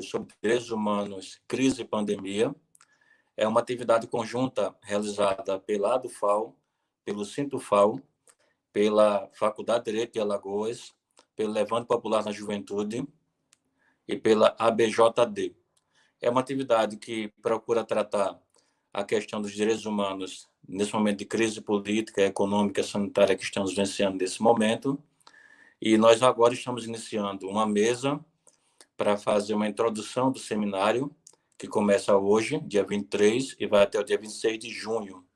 sobre direitos humanos, crise e pandemia. É uma atividade conjunta realizada pela ADUFAL, pelo Sintufal, pela Faculdade de Direito de Alagoas, pelo Levante Popular na Juventude e pela ABJD. É uma atividade que procura tratar a questão dos direitos humanos nesse momento de crise política, econômica e sanitária que estamos vivenciando nesse momento. E nós agora estamos iniciando uma mesa para fazer uma introdução do seminário, que começa hoje, dia 23, e vai até o dia 26 de junho.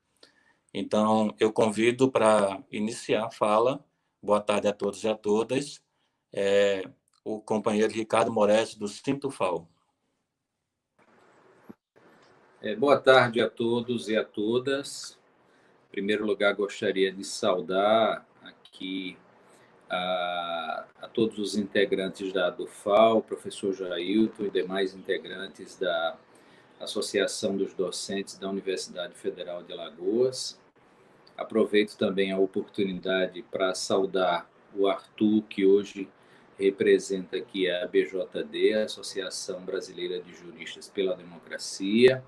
Então, eu convido para iniciar a fala. Boa tarde a todos e a todas. O companheiro Ricardo Moraes, do Sintufal. Boa tarde a todos e a todas. Em primeiro lugar, gostaria de saudar aqui a todos os integrantes da ADUFAL, o professor Jailton e demais integrantes da Associação dos Docentes da Universidade Federal de Alagoas. Aproveito também a oportunidade para saudar o Arthur, que hoje representa aqui a ABJD, a Associação Brasileira de Juristas pela Democracia,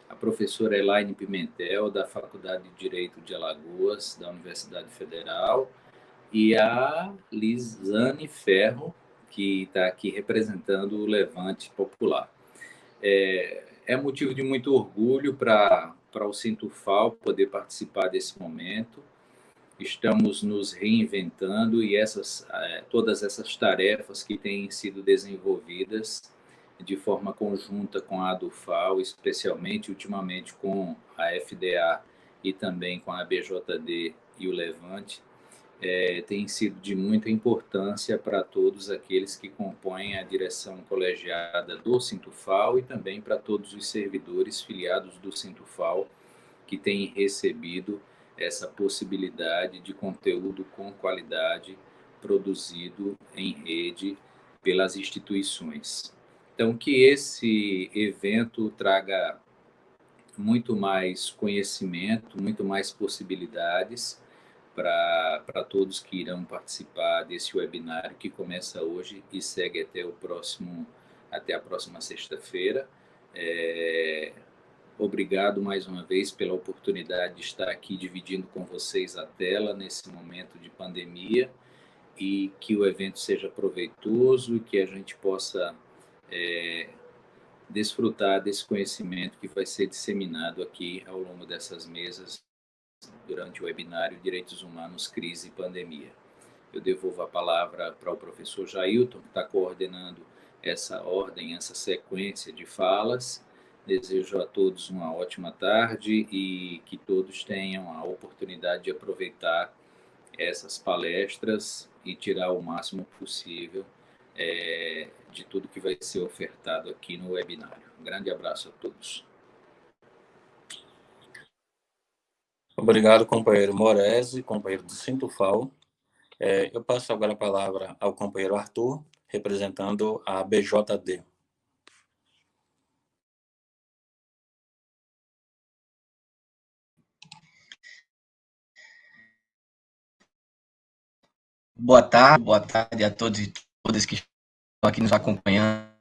a professora Elaine Pimentel, da Faculdade de Direito de Alagoas, da Universidade Federal, e a Lisane Ferro, que está aqui representando o Levante Popular. É motivo de muito orgulho para o Sintufal poder participar desse momento. Estamos nos reinventando e todas essas tarefas que têm sido desenvolvidas de forma conjunta com a ADUFAL, especialmente ultimamente com a FDA e também com a ABJD e o Levante, tem sido de muita importância para todos aqueles que compõem a direção colegiada do Sintufal e também para todos os servidores filiados do Sintufal que têm recebido essa possibilidade de conteúdo com qualidade produzido em rede pelas instituições. Então, que esse evento traga muito mais conhecimento, muito mais possibilidades para todos que irão participar desse webinário que começa hoje e segue até a próxima sexta-feira. Obrigado mais uma vez pela oportunidade de estar aqui dividindo com vocês a tela nesse momento de pandemia e que o evento seja proveitoso e que a gente possa desfrutar desse conhecimento que vai ser disseminado aqui ao longo dessas mesas durante o webinário Direitos Humanos, Crise e Pandemia. Eu devolvo a palavra para o professor Jailton, que está coordenando essa ordem, essa sequência de falas. Desejo a todos uma ótima tarde e que todos tenham a oportunidade de aproveitar essas palestras e tirar o máximo possível de tudo que vai ser ofertado aqui no webinário. Um grande abraço a todos. Obrigado, companheiro Moraes, companheiro do Sintufal. Eu passo agora a palavra ao companheiro Arthur, representando a BJD. Boa tarde a todos e todas que estão aqui nos acompanhando.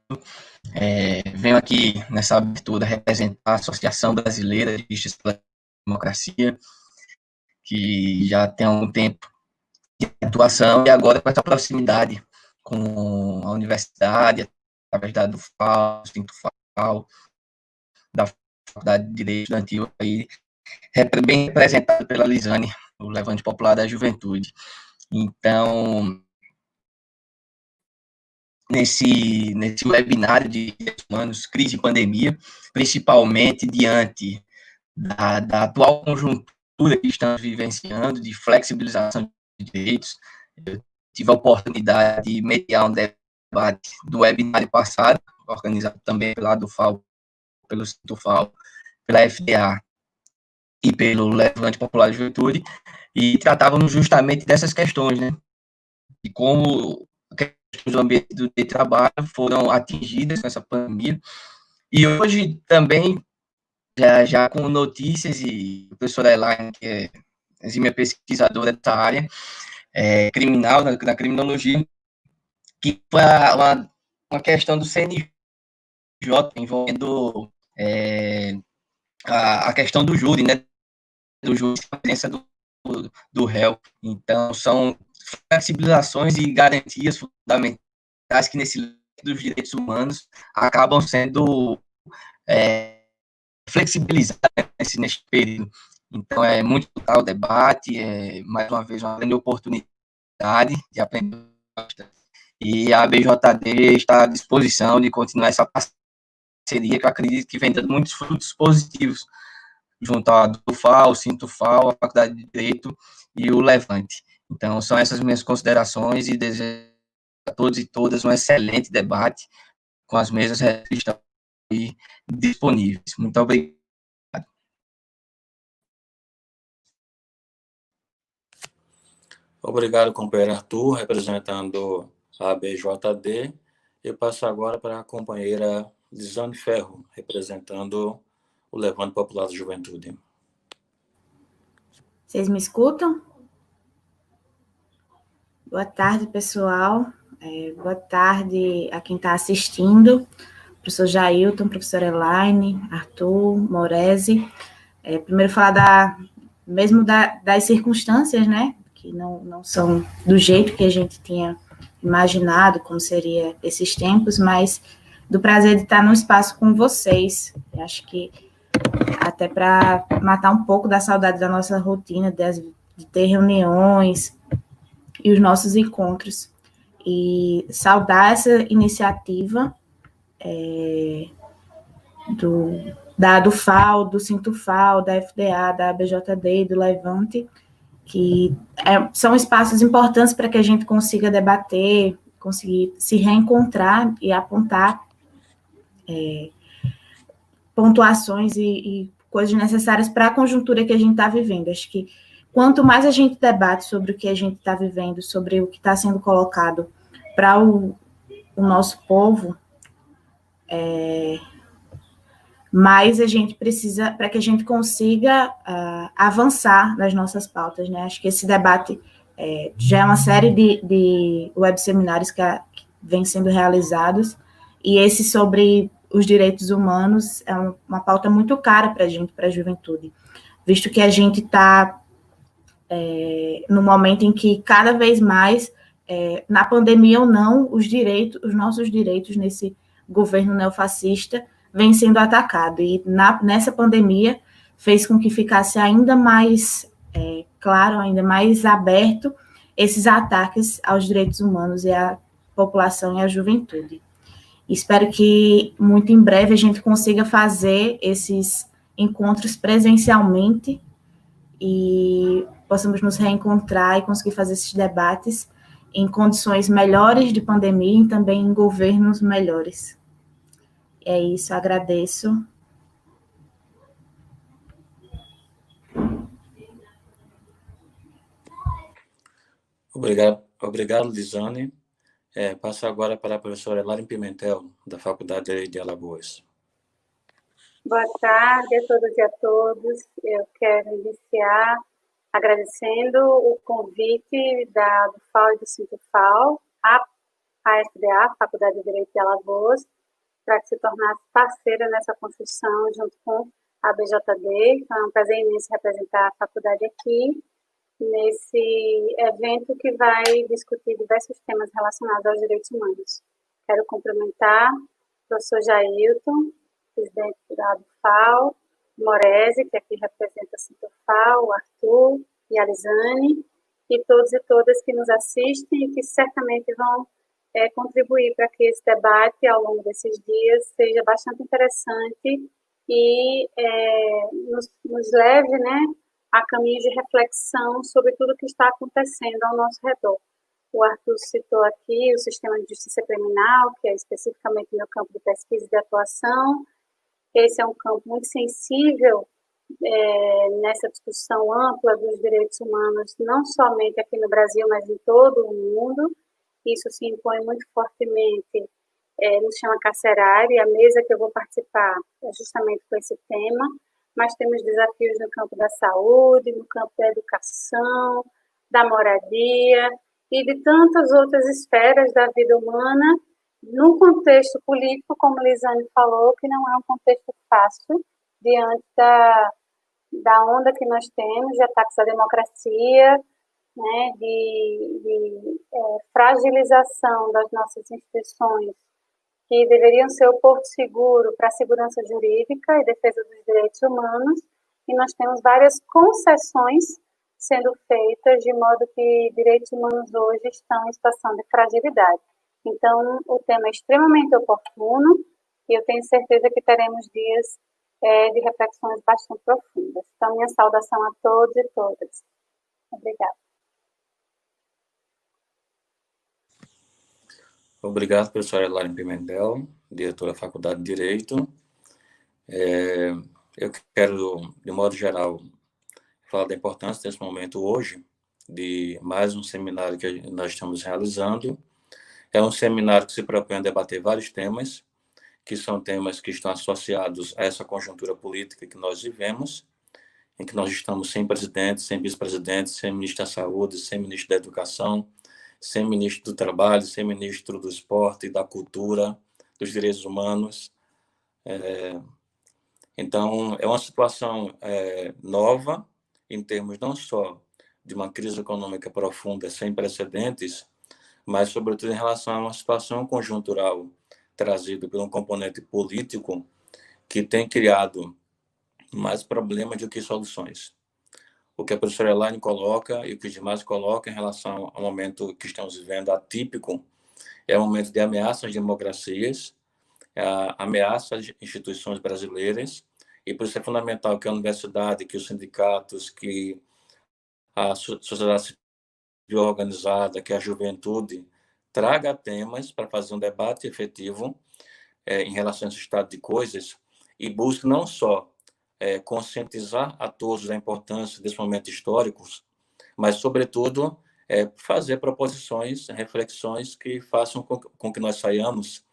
Venho aqui nessa abertura representar a Associação Brasileira de Justiça pela Democracia, que já tem algum tempo de atuação e agora com essa proximidade com a universidade, através da ADUFAL, Sintufal, da Faculdade de Direito Estudantil, aí, bem representado pela Lisane, o Levante Popular da Juventude. Então, nesse webinário de direitos humanos, crise e pandemia, principalmente diante da atual conjuntura que estamos vivenciando de flexibilização de direitos, eu tive a oportunidade de mediar um debate do webinário passado, organizado também pela ADUFAL, pelo Sintufal, pela FDA e pelo Levante Popular da Juventude, e tratávamos justamente dessas questões, né? De como questões do ambiente do trabalho foram atingidas com essa pandemia. E hoje também, já com notícias, e a professora Elaine, que é exímia pesquisadora dessa área criminal, na criminologia, que foi uma questão do CNJ, envolvendo a questão do júri, né? Do júri, a presença do réu. Então, são flexibilizações e garantias fundamentais que, nesse leque dos direitos humanos, acabam sendo flexibilizadas neste período. Então, é muito legal o debate, mais uma vez, uma grande oportunidade de aprender. E a BJD está à disposição de continuar essa parceria, que eu acredito que vem dando muitos frutos positivos, junto à DUFAL, o Sintufal, a Faculdade de Direito e o Levante. Então, são essas minhas considerações e desejo a todos e todas um excelente debate com as mesas que estão aí disponíveis. Muito obrigado. Obrigado, companheiro Arthur, representando a BJD. Eu passo agora para a companheira Lisane Ferro, representando o Levante Popular da Juventude. Vocês me escutam? Boa tarde, pessoal. Boa tarde a quem está assistindo. Professor Jailton, professora Elaine, Arthur, Morese. Primeiro falar das circunstâncias, né? Que não são do jeito que a gente tinha imaginado, como seria esses tempos, mas do prazer de estar no espaço com vocês. Eu acho que até para matar um pouco da saudade da nossa rotina, de ter reuniões e os nossos encontros. E saudar essa iniciativa do FAO, do Sintufal, da FDA, da BJD e do Levante, que são espaços importantes para que a gente consiga debater, conseguir se reencontrar e apontar pontuações e coisas necessárias para a conjuntura que a gente está vivendo. Acho que quanto mais a gente debate sobre o que a gente está vivendo, sobre o que está sendo colocado para o nosso povo, mais a gente precisa, para que a gente consiga avançar nas nossas pautas, né? Acho que esse debate já é uma série de web seminários que vem sendo realizados, e esse sobre os direitos humanos é uma pauta muito cara para a gente, para a juventude, visto que a gente está no momento em que cada vez mais, na pandemia ou não, os nossos direitos nesse governo neofascista vem sendo atacado, e nessa pandemia fez com que ficasse ainda mais claro, ainda mais aberto esses ataques aos direitos humanos e à população e à juventude. Espero que muito em breve a gente consiga fazer esses encontros presencialmente e possamos nos reencontrar e conseguir fazer esses debates em condições melhores de pandemia e também em governos melhores. É isso, agradeço. Obrigado, Lisane. Passo agora para a professora Elaine Pimentel, da Faculdade de Direito de Alagoas. Boa tarde a todas e a todos. Eu quero iniciar agradecendo o convite do FAO e do Sintufal, a FDA, Faculdade de Direito de Alagoas, para que se tornasse parceira nessa construção junto com a BJD. Então, é um prazer imenso representar a faculdade aqui, nesse evento que vai discutir diversos temas relacionados aos direitos humanos. Quero cumprimentar o professor Jailton, presidente da FAO, Morese, que aqui representa a Sintufal, o Arthur e a Lisane, e todos e todas que nos assistem e que certamente vão contribuir para que esse debate ao longo desses dias seja bastante interessante e nos leve, né, a caminho de reflexão sobre tudo o que está acontecendo ao nosso redor. O Arthur citou aqui o sistema de justiça criminal, que é especificamente meu campo de pesquisa e de atuação. Esse é um campo muito sensível nessa discussão ampla dos direitos humanos, não somente aqui no Brasil, mas em todo o mundo. Isso se impõe muito fortemente no chama carcerário, e a mesa que eu vou participar é justamente com esse tema, mas temos desafios no campo da saúde, no campo da educação, da moradia e de tantas outras esferas da vida humana, num contexto político, como Lisane falou, que não é um contexto fácil, diante da onda que nós temos de ataques à democracia, né, de fragilização das nossas instituições, que deveriam ser o porto seguro para a segurança jurídica e defesa dos direitos humanos, e nós temos várias concessões sendo feitas de modo que direitos humanos hoje estão em situação de fragilidade. Então, o tema é extremamente oportuno e eu tenho certeza que teremos dias de reflexões bastante profundas. Então, minha saudação a todos e todas. Obrigada. Obrigado, professora Elaine Pimentel, diretora da Faculdade de Direito. Eu quero, de modo geral, falar da importância desse momento hoje, de mais um seminário que nós estamos realizando. É um seminário que se propõe a debater vários temas, que são temas que estão associados a essa conjuntura política que nós vivemos, em que nós estamos sem presidente, sem vice-presidente, sem ministro da Saúde, sem ministro da Educação, sem ministro do Trabalho, sem ministro do Esporte, da Cultura, dos Direitos Humanos. Então, é uma situação nova, em termos não só de uma crise econômica profunda, sem precedentes, mas, sobretudo, em relação a uma situação conjuntural trazida por um componente político que tem criado mais problemas do que soluções. O que a professora Elaine coloca e o que os demais colocam em relação ao momento que estamos vivendo atípico é um momento de ameaça às democracias, ameaça às instituições brasileiras, e por isso é fundamental que a universidade, que os sindicatos, que a sociedade civil organizada, que a juventude traga temas para fazer um debate efetivo em relação a esse estado de coisas e busque não só conscientizar a todos da importância desses momentos históricos, mas, sobretudo, fazer proposições, reflexões que façam com que nós saiamos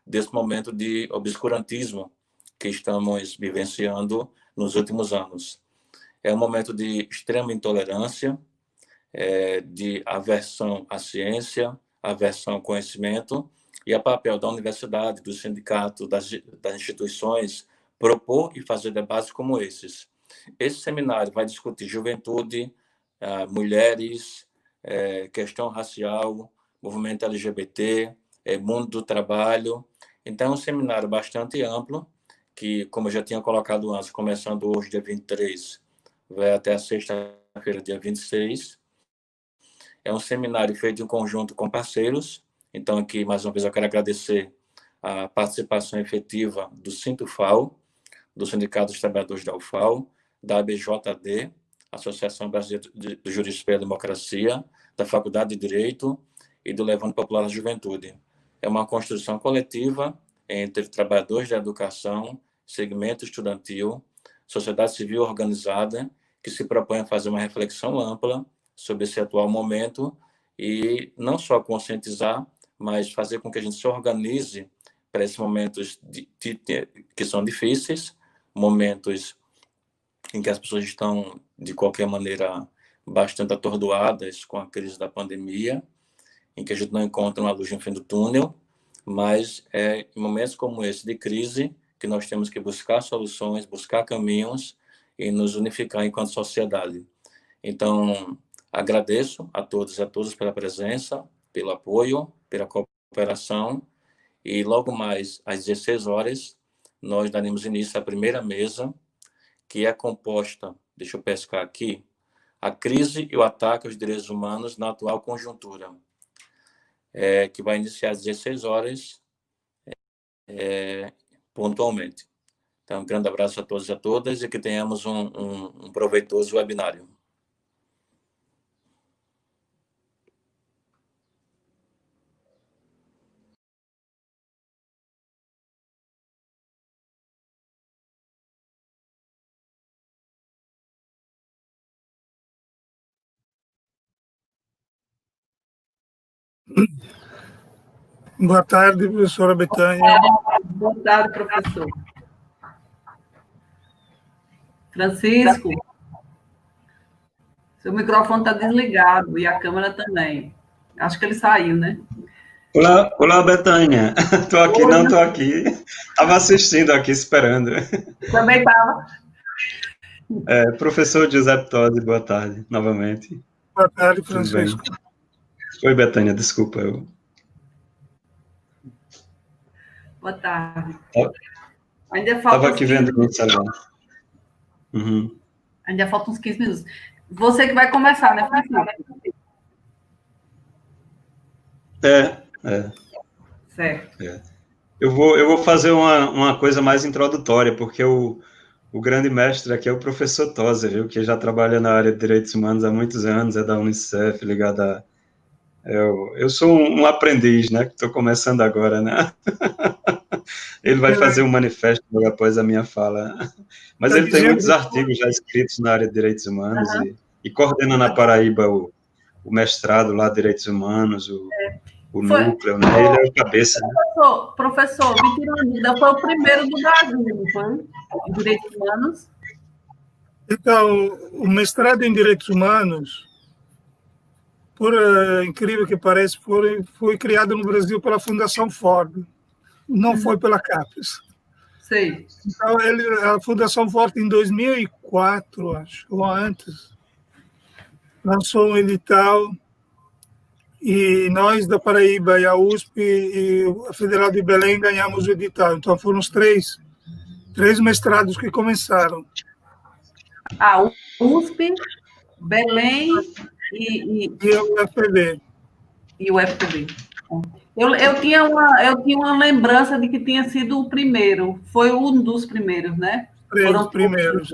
desse momento de obscurantismo que estamos vivenciando nos últimos anos. É um momento de extrema intolerância, de aversão à ciência, aversão ao conhecimento, e é papel da universidade, do sindicato, das instituições, propor e fazer debates como esses. Esse seminário vai discutir juventude, mulheres, questão racial, movimento LGBT, mundo do trabalho. Então, é um seminário bastante amplo, que, como eu já tinha colocado antes, começando hoje, dia 23, vai até a sexta-feira, dia 26. É um seminário feito em conjunto com parceiros. Então, aqui, mais uma vez, eu quero agradecer a participação efetiva do Sintufal, do Sindicato dos Trabalhadores da UFAL, da ABJD, Associação Brasileira de Juristas pela Democracia, da Faculdade de Direito e do Levante Popular da Juventude. É uma construção coletiva entre trabalhadores da educação, segmento estudantil, sociedade civil organizada, que se propõe a fazer uma reflexão ampla sobre esse atual momento e não só conscientizar, mas fazer com que a gente se organize para esses momentos que são difíceis, momentos em que as pessoas estão, de qualquer maneira, bastante atordoadas com a crise da pandemia, em que a gente não encontra uma luz no fim do túnel, mas é em momentos como esse de crise que nós temos que buscar soluções, buscar caminhos e nos unificar enquanto sociedade. Então, agradeço a todos e a todas pela presença, pelo apoio, pela cooperação, e logo mais às 16 horas nós daremos início à primeira mesa, que é composta, deixa eu pescar aqui, a crise e o ataque aos direitos humanos na atual conjuntura, que vai iniciar às 16 horas, pontualmente. Então, um grande abraço a todos e a todas e que tenhamos um proveitoso webinário. Boa tarde, professora Betânia. Boa tarde, professor. Francisco, seu microfone está desligado e a câmera também. Acho que ele saiu, né? Olá, olá, Betânia. Tô aqui, não tô aqui. Estava assistindo aqui, esperando. Também estava. Professor Giuseppe Tosi, boa tarde, novamente. Boa tarde, Tudo bem? Francisco. Oi, Betânia, desculpa. Boa tarde. Tá- Ainda Estava falta aqui vendo no celular. Uhum. Ainda faltam uns 15 minutos. Você que vai começar, né, Francisco? Certo. Eu vou fazer uma coisa mais introdutória, porque o grande mestre aqui é o professor Tosi, viu, que já trabalha na área de direitos humanos há muitos anos, é da Unicef, ligado a... Eu sou um aprendiz, né, que estou começando agora, né? Ele vai fazer um manifesto logo após a minha fala. Mas ele tem muitos artigos já escritos na área de direitos humanos e coordena na Paraíba o mestrado lá de direitos humanos, o núcleo, né? Ele é o cabeça. Né? Professor, me tirou uma dúvida, foi o primeiro do Brasil, não foi? Em direitos humanos? Então, o mestrado em direitos humanos, por incrível que pareça, foi criado no Brasil pela Fundação Ford, não foi pela CAPES. Sei. Então, a Fundação Ford, em 2004, acho, ou antes, lançou um edital e nós da Paraíba e a USP e a Federal de Belém ganhamos o edital. Então, foram os três mestrados que começaram. O USP, Belém e o UFPB. E o UFPB. Eu tinha uma lembrança de que tinha sido o primeiro. Foi um dos primeiros, né? Foram os primeiros.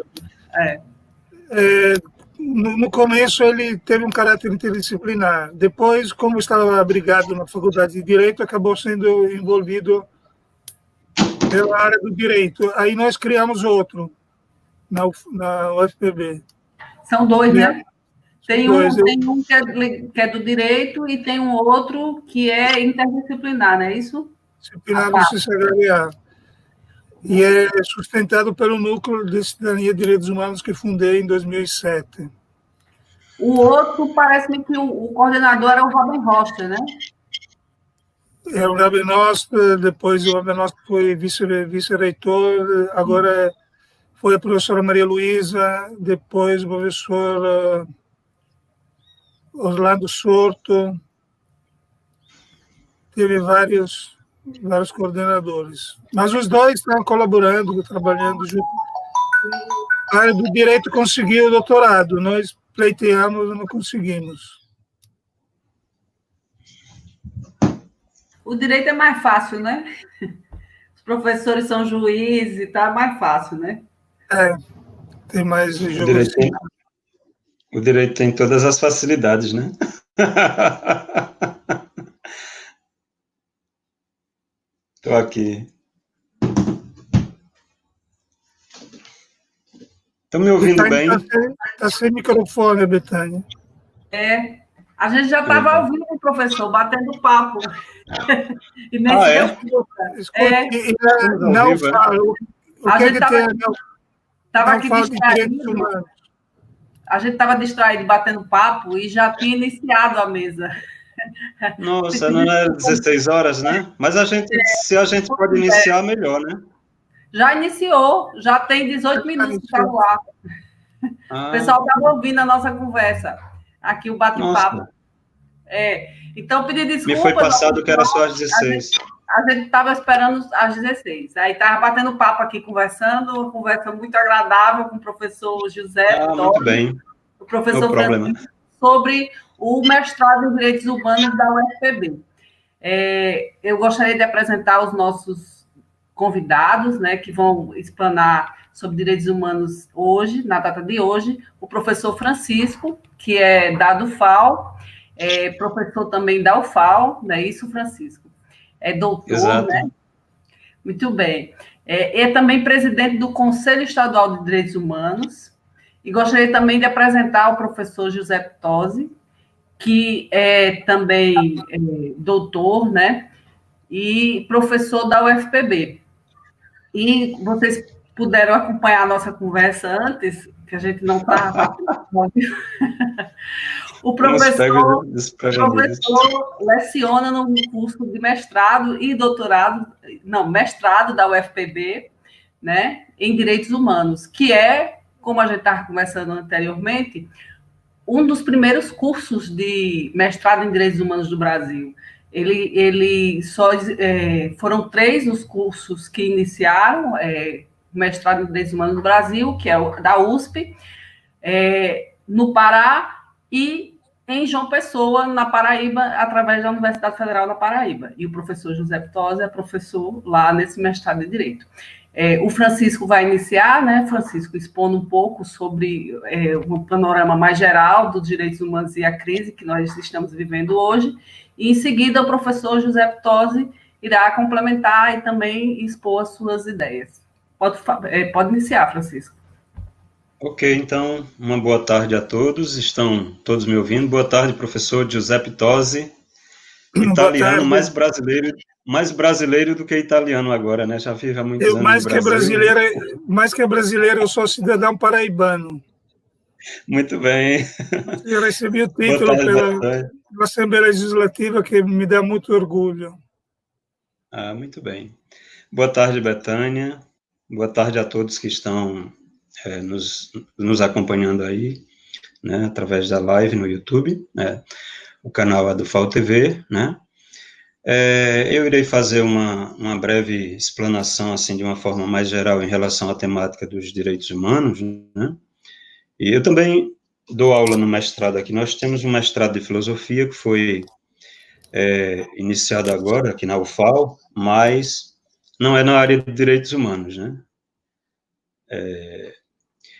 No começo, ele teve um caráter interdisciplinar. Depois, como estava abrigado na Faculdade de Direito, acabou sendo envolvido pela área do direito. Aí nós criamos outro na UFPB. São dois, né? Tem um que é do direito e tem um outro que é interdisciplinar, não é isso? Disciplinar do CCHA. E é sustentado pelo Núcleo de Cidadania e Direitos Humanos que fundei em 2007. O outro, parece-me que o coordenador era o Robin Rocha, né? É o Robin Rocha, depois o Robin Rocha foi vice-reitor, agora foi a professora Maria Luísa, depois o professor Orlando Sorto, teve vários coordenadores. Mas os dois estão colaborando, trabalhando junto. A área do direito conseguiu o doutorado, nós pleiteamos e não conseguimos. O direito é mais fácil, né? Os professores são juízes e tá mais fácil, né? Tem mais o direito tem todas as facilidades, né? Estou aqui. Estão me ouvindo bem? Está sem microfone, Betânia. A gente já estava ouvindo o professor, batendo papo. E nem não falo. A gente estava aqui distraído. A gente estava distraído, batendo papo, e já tinha iniciado a mesa. Nossa, não é 16 horas, né? Mas se a gente pode iniciar, melhor, né? Já iniciou, já tem 18 minutos que está no ar. O pessoal estava ouvindo a nossa conversa, aqui o bate-papo. Então, pedi desculpa. Me foi passado que era só às 16. A gente estava esperando às 16. Aí estava batendo papo aqui, conversando, uma conversa muito agradável com o professor José. Muito bem. O professor Francisco, sobre o mestrado em Direitos Humanos da UFPB. Eu gostaria de apresentar os nossos convidados, né, que vão explanar sobre direitos humanos hoje, na data de hoje, o professor Francisco, que é da UFAL, professor também da UFAL, não é isso, Francisco? É doutor, exato, né? Muito bem. É também presidente do Conselho Estadual de Direitos Humanos, e gostaria também de apresentar o professor José Tosi, que é também doutor, né? E professor da UFPB. E vocês puderam acompanhar a nossa conversa antes, que a gente não estava... O professor leciona no curso de mestrado e doutorado, não, mestrado da UFPB, né, em Direitos Humanos, que é, como a gente estava conversando anteriormente, um dos primeiros cursos de mestrado em Direitos Humanos do Brasil. Ele só foram 3 os cursos que iniciaram mestrado em Direitos Humanos do Brasil, que é o da USP, no Pará e em João Pessoa, na Paraíba, através da Universidade Federal da Paraíba. E o professor José Pitosi é professor lá nesse mestrado em Direito. O Francisco vai iniciar, né, Francisco, expondo um pouco sobre um panorama mais geral dos direitos humanos e a crise que nós estamos vivendo hoje. E, em seguida, o professor José Pitosi irá complementar e também expor as suas ideias. Pode iniciar, Francisco. Ok, então, uma boa tarde a todos. Estão todos me ouvindo? Boa tarde, professor Giuseppe Tosi, italiano, mais brasileiro do que italiano agora, né? Já vive há muitos anos mais no Brasil. Mais que brasileiro, eu sou cidadão paraibano. Muito bem. Eu recebi o título pela Assembleia Legislativa, que me dá muito orgulho. Ah, muito bem. Boa tarde, Betânia. Boa tarde a todos que estão nos acompanhando aí, né, através da live no YouTube, né, o canal é do FAO TV, né. Eu irei fazer uma breve explanação, assim, de uma forma mais geral em relação à temática dos direitos humanos, né, e eu também dou aula no mestrado aqui. Nós temos um mestrado de filosofia que foi iniciado agora aqui na UFAO, mas não é na área de direitos humanos, né.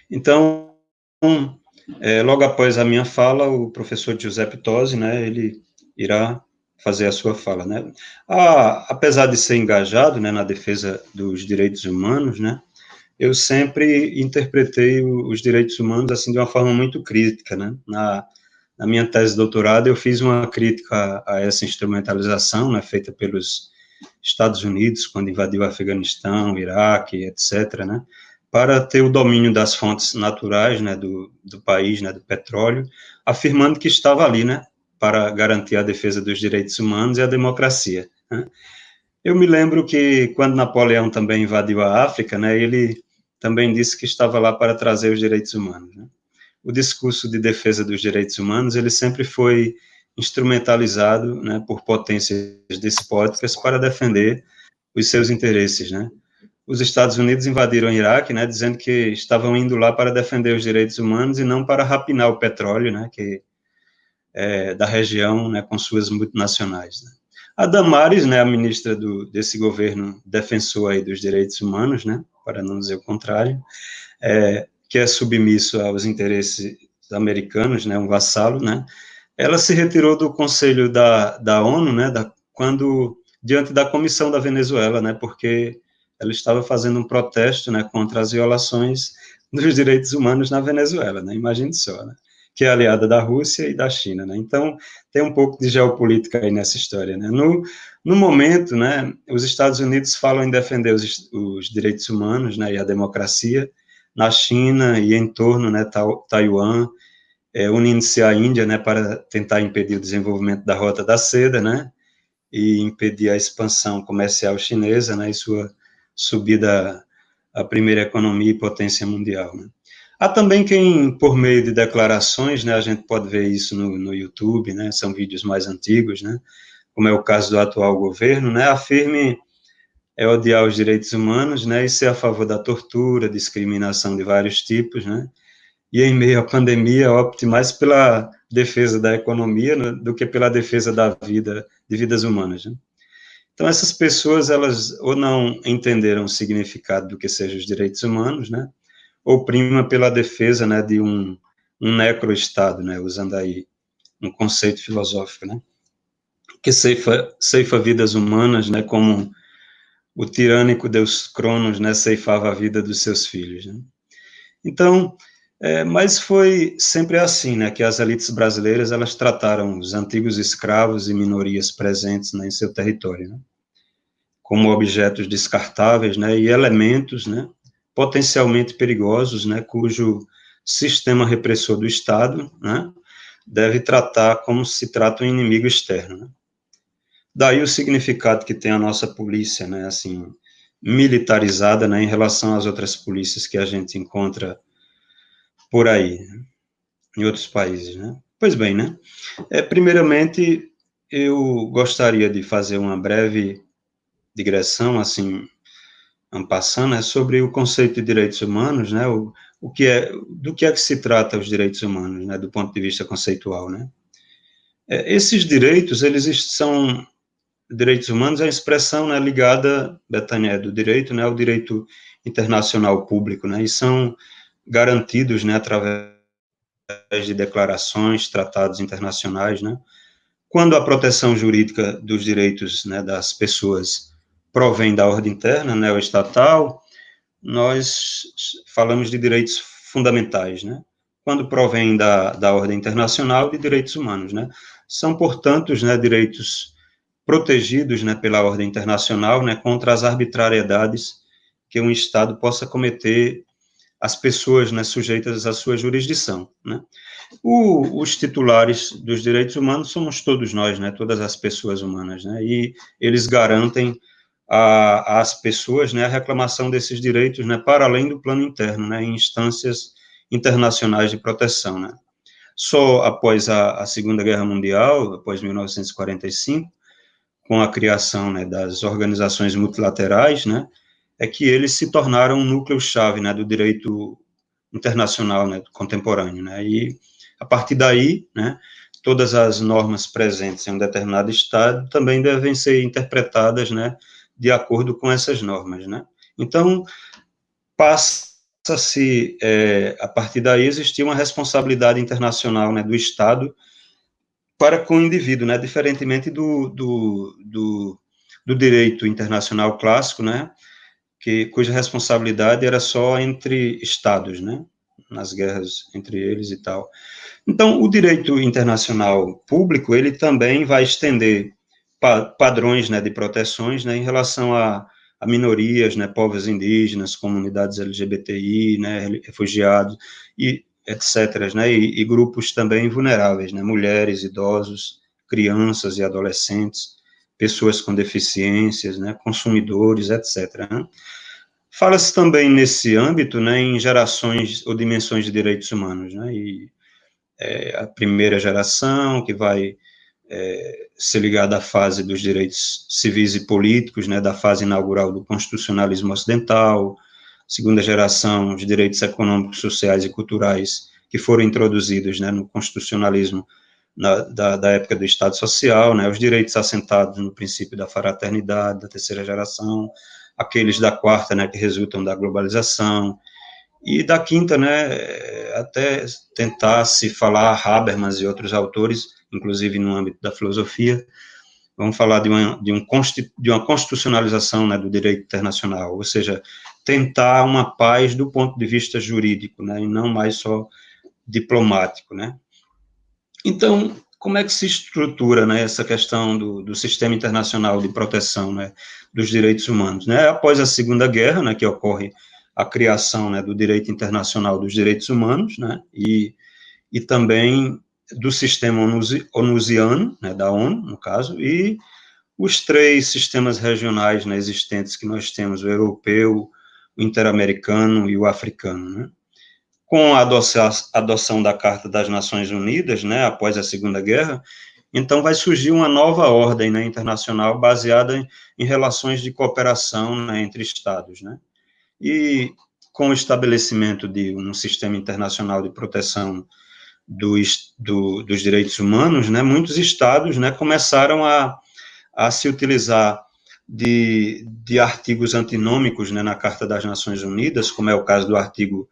Então, logo após a minha fala, o professor Giuseppe Tosi, né, ele irá fazer a sua fala, né. Apesar de ser engajado, né, na defesa dos direitos humanos, né, eu sempre interpretei os direitos humanos, assim, de uma forma muito crítica, né. Na minha tese de doutorado, eu fiz uma crítica a essa instrumentalização, né, feita pelos Estados Unidos, quando invadiu o Afeganistão, o Iraque, etc., né, para ter o domínio das fontes naturais, né, do país, né, do petróleo, afirmando que estava ali, né, para garantir a defesa dos direitos humanos e a democracia, né. Eu me lembro que, quando Napoleão também invadiu a África, né, ele também disse que estava lá para trazer os direitos humanos, né. O discurso de defesa dos direitos humanos, ele sempre foi instrumentalizado, né, por potências despóticas para defender os seus interesses, né. Os Estados Unidos invadiram o Iraque, né, dizendo que estavam indo lá para defender os direitos humanos e não para rapinar o petróleo, né, que da região, né, com suas multinacionais, né. A Damares, né, a ministra desse governo defensor aí dos direitos humanos, né, para não dizer o contrário, que é submisso aos interesses americanos, né, um vassalo, né, ela se retirou do Conselho da ONU, né, diante da Comissão da Venezuela, né, porque ela estava fazendo um protesto, né, contra as violações dos direitos humanos na Venezuela, né, imagine só, né, que é aliada da Rússia e da China, né, então tem um pouco de geopolítica aí nessa história, né. No momento, né, os Estados Unidos falam em defender os direitos humanos, né, e a democracia na China e em torno, né, Taiwan, unindo-se à Índia, né, para tentar impedir o desenvolvimento da Rota da Seda, né, e impedir a expansão comercial chinesa, né, e sua subida à primeira economia e potência mundial, né. Há também quem, por meio de declarações, né, a gente pode ver isso no YouTube, né, são vídeos mais antigos, né, como é o caso do atual governo, né, afirme odiar os direitos humanos, né, e ser a favor da tortura, discriminação de vários tipos, né, e em meio à pandemia opte mais pela defesa da economia, né, do que pela defesa de vidas humanas, né. Então, essas pessoas, elas ou não entenderam o significado do que sejam os direitos humanos, né, ou prima pela defesa, né, de um necroestado, né, usando aí um conceito filosófico, né, que ceifa vidas humanas, né, como o tirânico deus Cronos, né, ceifava a vida dos seus filhos, né. Então, mas foi sempre assim, né, que as elites brasileiras, elas trataram os antigos escravos e minorias presentes, né, em seu território, né, como objetos descartáveis, né, e elementos, né, potencialmente perigosos, né, cujo sistema repressor do Estado, né, deve tratar como se trata um inimigo externo, né. Daí o significado que tem a nossa polícia, né, assim, militarizada, né, em relação às outras polícias que a gente encontra por aí, né, em outros países, né. Pois bem, né, primeiramente, eu gostaria de fazer uma breve digressão, assim, en passant, né, sobre o conceito de direitos humanos, né, do que é que se trata os direitos humanos, né, do ponto de vista conceitual, né. Esses direitos, eles são direitos humanos, é a expressão, né, ligada, Betânia, do direito, né, ao direito internacional público, né, e são garantidos, né, através de declarações, tratados internacionais, né. Quando a proteção jurídica dos direitos, né, das pessoas provém da ordem interna, né, ou estatal, nós falamos de direitos fundamentais, né? Quando provém da ordem internacional, de direitos humanos, né? São, portanto, né, direitos protegidos, né, pela ordem internacional, né, contra as arbitrariedades que um Estado possa cometer às pessoas, né, sujeitas à sua jurisdição, né? Os titulares dos direitos humanos somos todos nós, né, todas as pessoas humanas, né, e eles garantem às pessoas, né, a reclamação desses direitos, né, para além do plano interno, né, em instâncias internacionais de proteção, né. Só após a Segunda Guerra Mundial, após 1945, com a criação, né, das organizações multilaterais, né, é que eles se tornaram um núcleo-chave, né, do direito internacional, né, contemporâneo, né, e a partir daí, né, todas as normas presentes em um determinado Estado também devem ser interpretadas, né, de acordo com essas normas, né. Então, passa-se, a partir daí, existir uma responsabilidade internacional, né, do Estado para com o indivíduo, né, diferentemente do direito internacional clássico, né, cuja responsabilidade era só entre Estados, né, nas guerras entre eles e tal. Então, o direito internacional público, ele também vai estender padrões, né, de proteções, né, em relação a minorias, né, povos indígenas, comunidades LGBTI, né, refugiados, e etc., né, e grupos também vulneráveis, né, mulheres, idosos, crianças e adolescentes, pessoas com deficiências, né, consumidores, etc., né. Fala-se também nesse âmbito, né, em gerações ou dimensões de direitos humanos, né, e a primeira geração, que vai ser ligada à fase dos direitos civis e políticos, né, da fase inaugural do constitucionalismo ocidental, segunda geração, os direitos econômicos, sociais e culturais que foram introduzidos, né, no constitucionalismo da época do Estado Social, né, os direitos assentados no princípio da fraternidade, da terceira geração, aqueles da quarta, né, que resultam da globalização, e da quinta, né, até tentar se falar, Habermas e outros autores, inclusive no âmbito da filosofia, vamos falar de uma constitucionalização, né, do direito internacional, ou seja, tentar uma paz do ponto de vista jurídico, né, e não mais só diplomático, né. Então, como é que se estrutura, né, essa questão do sistema internacional de proteção, né, dos direitos humanos, né? Após a Segunda Guerra, né, que ocorre a criação, né, do direito internacional dos direitos humanos, né, e também do sistema onusiano, né, da ONU, no caso, e os três sistemas regionais, né, existentes que nós temos, o europeu, o interamericano e o africano, né. Com a adoção da Carta das Nações Unidas, né, após a Segunda Guerra, então vai surgir uma nova ordem, né, internacional baseada em relações de cooperação, né, entre Estados, né. E com o estabelecimento de um sistema internacional de proteção dos direitos humanos, né, muitos Estados, né, começaram a se utilizar de artigos antinômicos, né, na Carta das Nações Unidas, como é o caso do artigo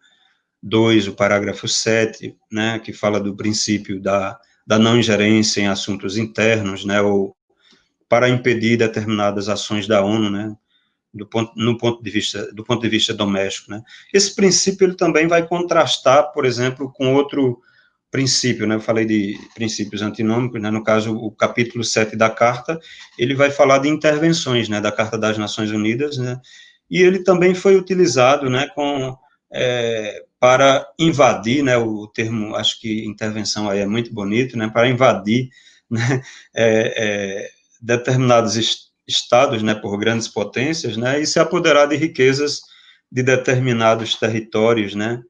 2, o parágrafo 7, né, que fala do princípio da não ingerência em assuntos internos, né, ou para impedir determinadas ações da ONU, né, do ponto de vista doméstico, né. Esse princípio, ele também vai contrastar, por exemplo, com outro princípio, né, eu falei de princípios antinômicos, né, no caso, o capítulo 7 da Carta, ele vai falar de intervenções, né, da Carta das Nações Unidas, né, e ele também foi utilizado, né, para invadir, né, o termo, acho que intervenção aí é muito bonito, né, para invadir, né, determinados estados, né, por grandes potências, né, e se apoderar de riquezas de determinados territórios, né,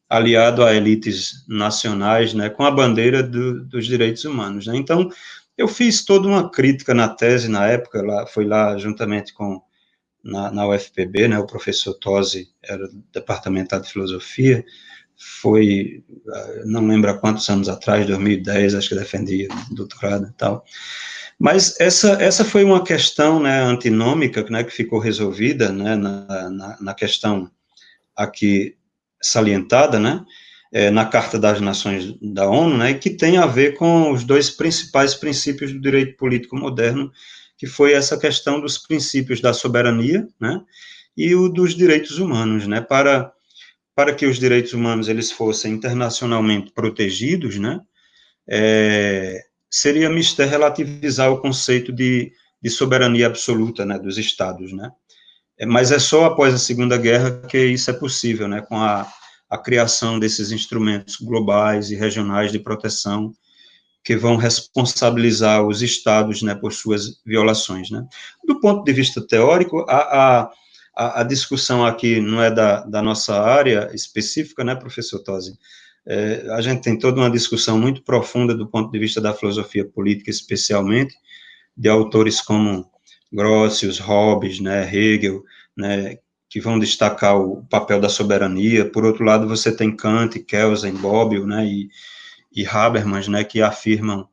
aliado a elites nacionais, né, com a bandeira dos direitos humanos, né. Então, eu fiz toda uma crítica na tese, na época, foi lá juntamente com, na UFPB, né, o professor Tosi era do Departamento de Filosofia, foi, não lembro há quantos anos atrás, 2010, acho que defendia doutorado e tal. Mas essa foi uma questão, né, antinômica, né, que ficou resolvida, né, na questão aqui salientada, né, na Carta das Nações da ONU, né, que tem a ver com os dois principais princípios do direito político moderno, que foi essa questão dos princípios da soberania, né, e o dos direitos humanos, né, para que os direitos humanos eles fossem internacionalmente protegidos, né, seria mister relativizar o conceito de soberania absoluta, né, dos estados, né, mas é só após a Segunda Guerra que isso é possível, né, com a criação desses instrumentos globais e regionais de proteção que vão responsabilizar os estados, né, por suas violações, né. Do ponto de vista teórico, a discussão aqui não é da nossa área específica, né, professor Tosi? A gente tem toda uma discussão muito profunda do ponto de vista da filosofia política, especialmente, de autores como Grotius, Hobbes, né, Hegel, né, que vão destacar o papel da soberania. Por outro lado, você tem Kant, Kelsen, Bobbio, né, e Habermas, né, que afirmam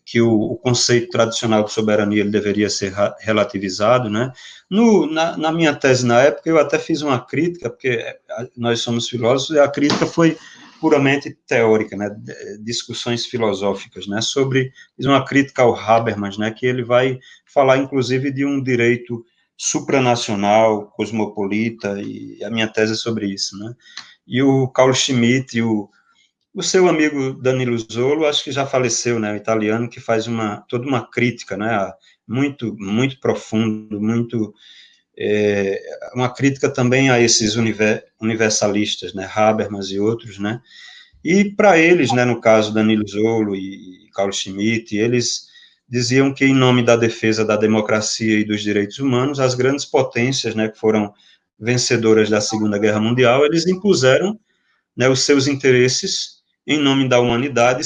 que o conceito tradicional de soberania ele deveria ser relativizado, né. Na minha tese, na época, eu até fiz uma crítica, porque nós somos filósofos, e a crítica foi puramente teórica, né, discussões filosóficas, né, fiz uma crítica ao Habermas, né, que ele vai falar, inclusive, de um direito supranacional, cosmopolita, e a minha tese é sobre isso, né. E o Carl Schmitt e o seu amigo Danilo Zolo, acho que já faleceu, né, o italiano, que faz toda uma crítica, né, muito, muito profundo, uma crítica também a esses universalistas, né, Habermas e outros, né, e para eles, né, no caso Danilo Zolo e Carl Schmitt, eles diziam que, em nome da defesa da democracia e dos direitos humanos, as grandes potências, né, que foram vencedoras da Segunda Guerra Mundial, eles impuseram, né, os seus interesses em nome da humanidade,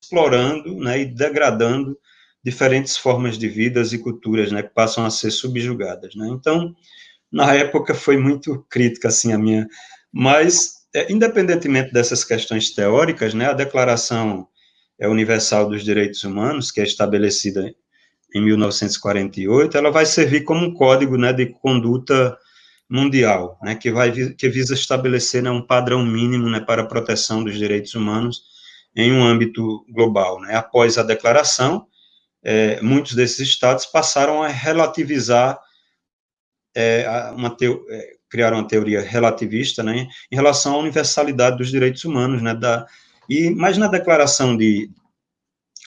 explorando, né, e degradando diferentes formas de vidas e culturas, né, que passam a ser subjugadas, né. Então, na época foi muito crítica, assim, a minha, mas, independentemente dessas questões teóricas, né, a Declaração Universal dos Direitos Humanos, que é estabelecida em 1948, ela vai servir como um código, né, de conduta mundial, né, que visa estabelecer, né, um padrão mínimo, né, para a proteção dos direitos humanos em um âmbito global, né. Após a declaração, muitos desses estados passaram a relativizar, criaram uma teoria relativista, né, em relação à universalidade dos direitos humanos, né, mas na Declaração de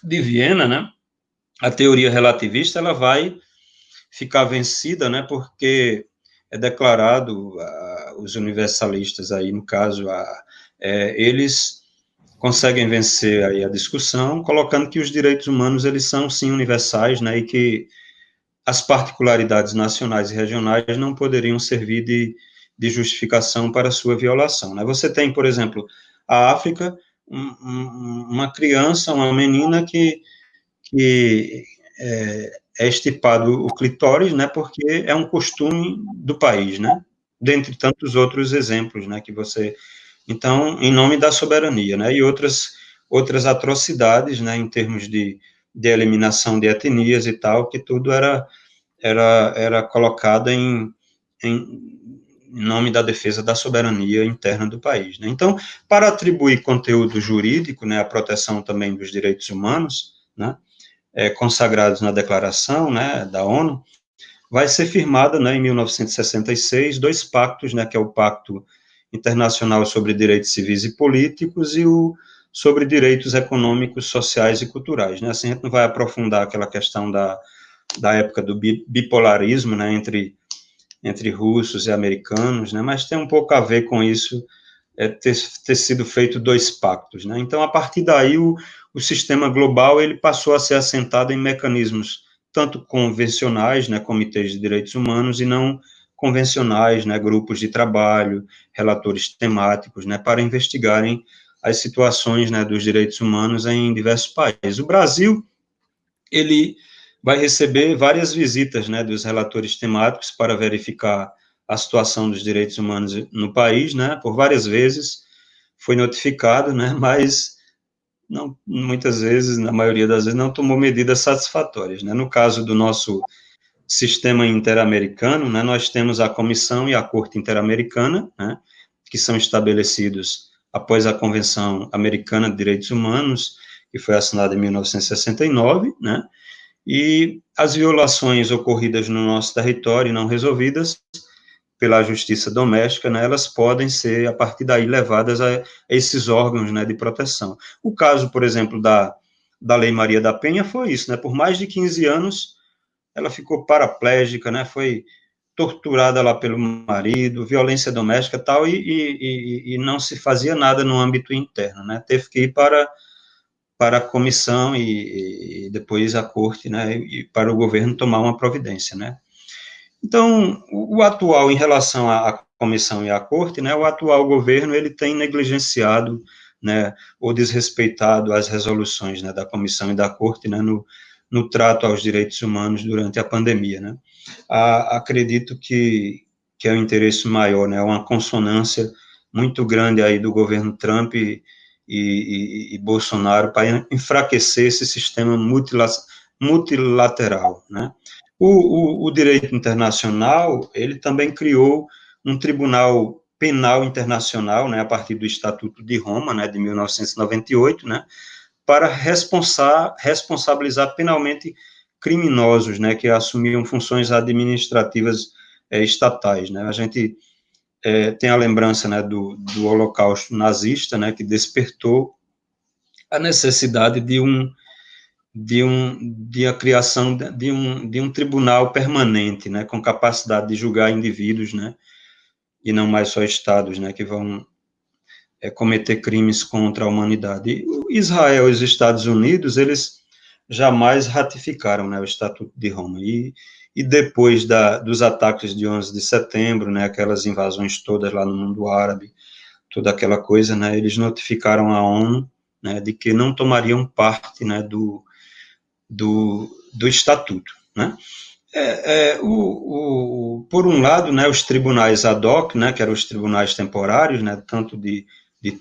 Viena, né, a teoria relativista ela vai ficar vencida, né, porque é declarado, os universalistas aí, no caso, eles conseguem vencer aí a discussão, colocando que os direitos humanos, eles são, sim, universais, né, e que as particularidades nacionais e regionais não poderiam servir de justificação para sua violação, né. Você tem, por exemplo, a África, uma criança, uma menina que é estipado o clitóris, né, porque é um costume do país, né, dentre tantos outros exemplos, né, então, em nome da soberania, né, e outras atrocidades, né, em termos de eliminação de etnias e tal, que tudo era colocado em nome da defesa da soberania interna do país, né. Então, para atribuir conteúdo jurídico, né, à proteção também dos direitos humanos, né, consagrados na Declaração, né, da ONU, vai ser firmada, né, em 1966, dois pactos, né, que é o Pacto Internacional sobre Direitos Civis e Políticos e o sobre Direitos Econômicos, Sociais e Culturais, né. Assim, a gente não vai aprofundar aquela questão da da época do bipolarismo, né, entre russos e americanos, né, mas tem um pouco a ver com isso, ter sido feito 2 pactos, né. Então, a partir daí, o sistema global ele passou a ser assentado em mecanismos tanto convencionais, né, comitês de direitos humanos, e não convencionais, né, grupos de trabalho, relatores temáticos, né, para investigarem as situações, né, dos direitos humanos em diversos países. O Brasil, ele vai receber várias visitas, né, dos relatores temáticos para verificar a situação dos direitos humanos no país, né, por várias vezes foi notificado, né, mas não, muitas vezes, na maioria das vezes, não tomou medidas satisfatórias, né. No caso do nosso sistema interamericano, né, nós temos a Comissão e a Corte Interamericana, né, que são estabelecidos após a Convenção Americana de Direitos Humanos, que foi assinada em 1969, né, e as violações ocorridas no nosso território e não resolvidas pela justiça doméstica, né, elas podem ser, a partir daí, levadas a esses órgãos, né, de proteção. O caso, por exemplo, da Lei Maria da Penha foi isso, né, por mais de 15 anos, ela ficou paraplégica, né, foi torturada lá pelo marido, violência doméstica e tal, e não se fazia nada no âmbito interno, né, teve que ir para a comissão e depois a corte, né, e para o governo tomar uma providência, né. Então, o atual, em relação à comissão e à corte, né, o atual governo, ele tem negligenciado, né, ou desrespeitado as resoluções, né, da comissão e da corte, né, no trato aos direitos humanos durante a pandemia, né. Acredito que é um interesse maior, né, uma consonância muito grande aí do governo Trump e Bolsonaro para enfraquecer esse sistema multilateral, né. O direito internacional, ele também criou um tribunal penal internacional, né, a partir do Estatuto de Roma, né, de 1998, né, para responsabilizar penalmente criminosos, né, que assumiam funções administrativas estatais, né. A gente tem a lembrança, né, do Holocausto nazista, né, que despertou a necessidade de a criação de um tribunal permanente, né, com capacidade de julgar indivíduos, né, e não mais só estados, né, que vão cometer crimes contra a humanidade. E Israel e os Estados Unidos, eles jamais ratificaram, né, o Estatuto de Roma, e depois dos ataques de 11 de setembro, né, aquelas invasões todas lá no mundo árabe, toda aquela coisa, né, eles notificaram a ONU, né, de que não tomariam parte, né, do Estatuto, né. Por um lado, né, os tribunais ad hoc, né, que eram os tribunais temporários, né, tanto de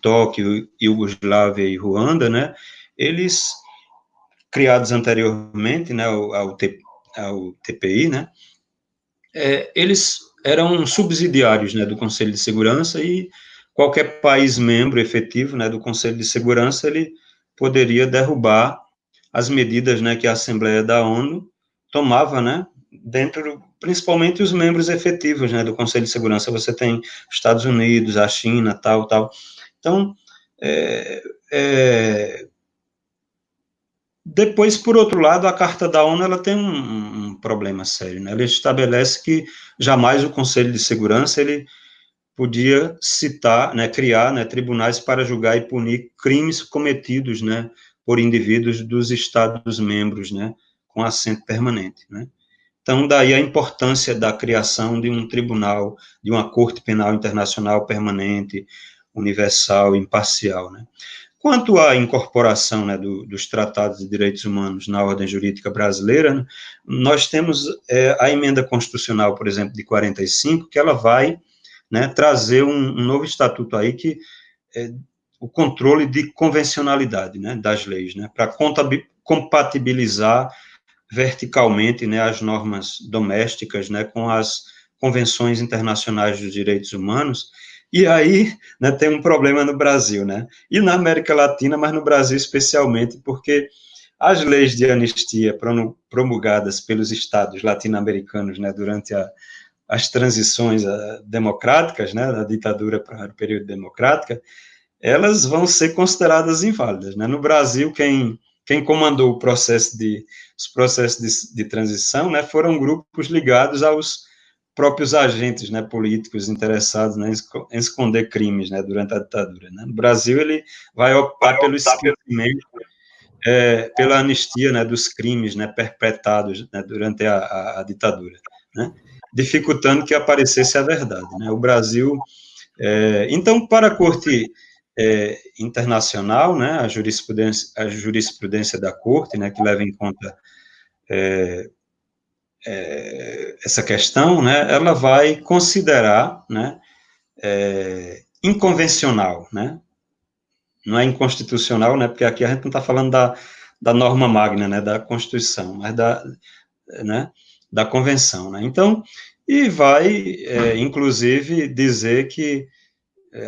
Tóquio, Iugoslávia e Ruanda, né, eles, criados anteriormente, né, ao TPI, né, eles eram subsidiários, né, do Conselho de Segurança, e qualquer país membro efetivo, né, do Conselho de Segurança, ele poderia derrubar as medidas, né, que a Assembleia da ONU tomava, né, principalmente os membros efetivos, né, do Conselho de Segurança. Você tem Estados Unidos, a China, tal. Então, depois, por outro lado, a Carta da ONU, ela tem um problema sério, né, ela estabelece que jamais o Conselho de Segurança, ele podia citar, né, criar, né, tribunais para julgar e punir crimes cometidos, né, por indivíduos dos Estados-membros, né, com assento permanente, né. Então, daí a importância da criação de um tribunal, de uma Corte Penal Internacional permanente, universal, imparcial, né. Quanto à incorporação, né, dos tratados de direitos humanos na ordem jurídica brasileira, né, nós temos a emenda constitucional, por exemplo, de 45, que ela vai, né, trazer um novo estatuto aí, que o controle de convencionalidade, né, das leis, né, para compatibilizar verticalmente, né, as normas domésticas, né, com as convenções internacionais dos direitos humanos. E aí, né, tem um problema no Brasil, né, e na América Latina, mas no Brasil especialmente, porque as leis de anistia promulgadas pelos estados latino-americanos, né, durante as transições democráticas, né, da ditadura para o período democrático, elas vão ser consideradas inválidas, né. No Brasil, quem quem comandou os processos de transição, né, foram grupos ligados aos próprios agentes, né, políticos interessados, né, em esconder crimes, né, durante a ditadura, né. No Brasil, ele vai optar pelo esquecimento, pela anistia, né, dos crimes, né, perpetrados, né, durante a ditadura, né, dificultando que aparecesse a verdade, né. O Brasil, então, para a Corte internacional, né, a jurisprudência da Corte, né, que leva em conta essa questão, né, ela vai considerar, né, inconvencional, né, não é inconstitucional, né, porque aqui a gente não está falando da norma magna, né, da Constituição, mas da Convenção, né, então, e vai, inclusive, dizer que,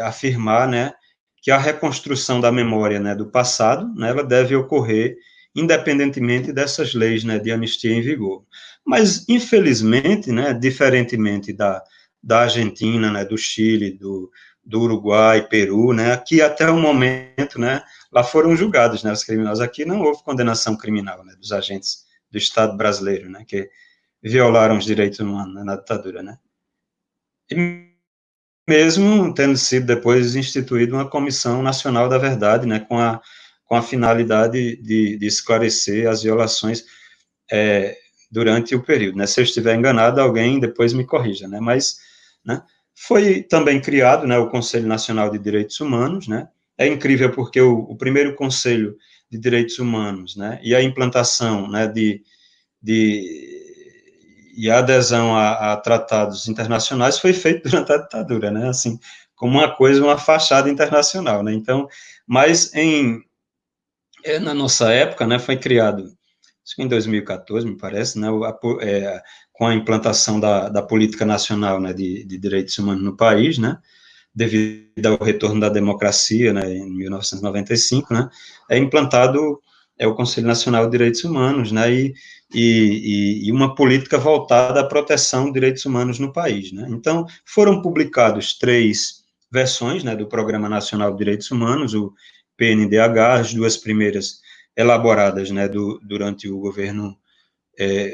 afirmar, né, que a reconstrução da memória, né, do passado, né, ela deve ocorrer independentemente dessas leis, né, de anistia em vigor. Mas, infelizmente, né, diferentemente da Argentina, né, do Chile, do Uruguai, Peru, né, que até o momento, né, lá foram julgados, né, os criminosos. Aqui não houve condenação criminal, né, dos agentes do Estado brasileiro, né, que violaram os direitos humanos, né, na ditadura, né. E mesmo tendo sido depois instituída uma Comissão Nacional da Verdade, né, com a finalidade de esclarecer as violações durante o período, né, se eu estiver enganado, alguém depois me corrija, né, mas, né, foi também criado, né, o Conselho Nacional de Direitos Humanos, né, é incrível porque o primeiro Conselho de Direitos Humanos, né, e a implantação, né, e a adesão a tratados internacionais foi feito durante a ditadura, né, assim, como uma coisa, uma fachada internacional, né, então, mas na nossa época, né, foi criado, acho que em 2014, me parece, né, com a implantação da política nacional, né, de direitos humanos no país, né, devido ao retorno da democracia, né, em 1995, né, é implantado o Conselho Nacional de Direitos Humanos, né, e uma política voltada à proteção de direitos humanos no país, né. Então, foram publicados 3 versões, né, do Programa Nacional de Direitos Humanos, o PNDH, as 2 primeiras elaboradas, né, durante o governo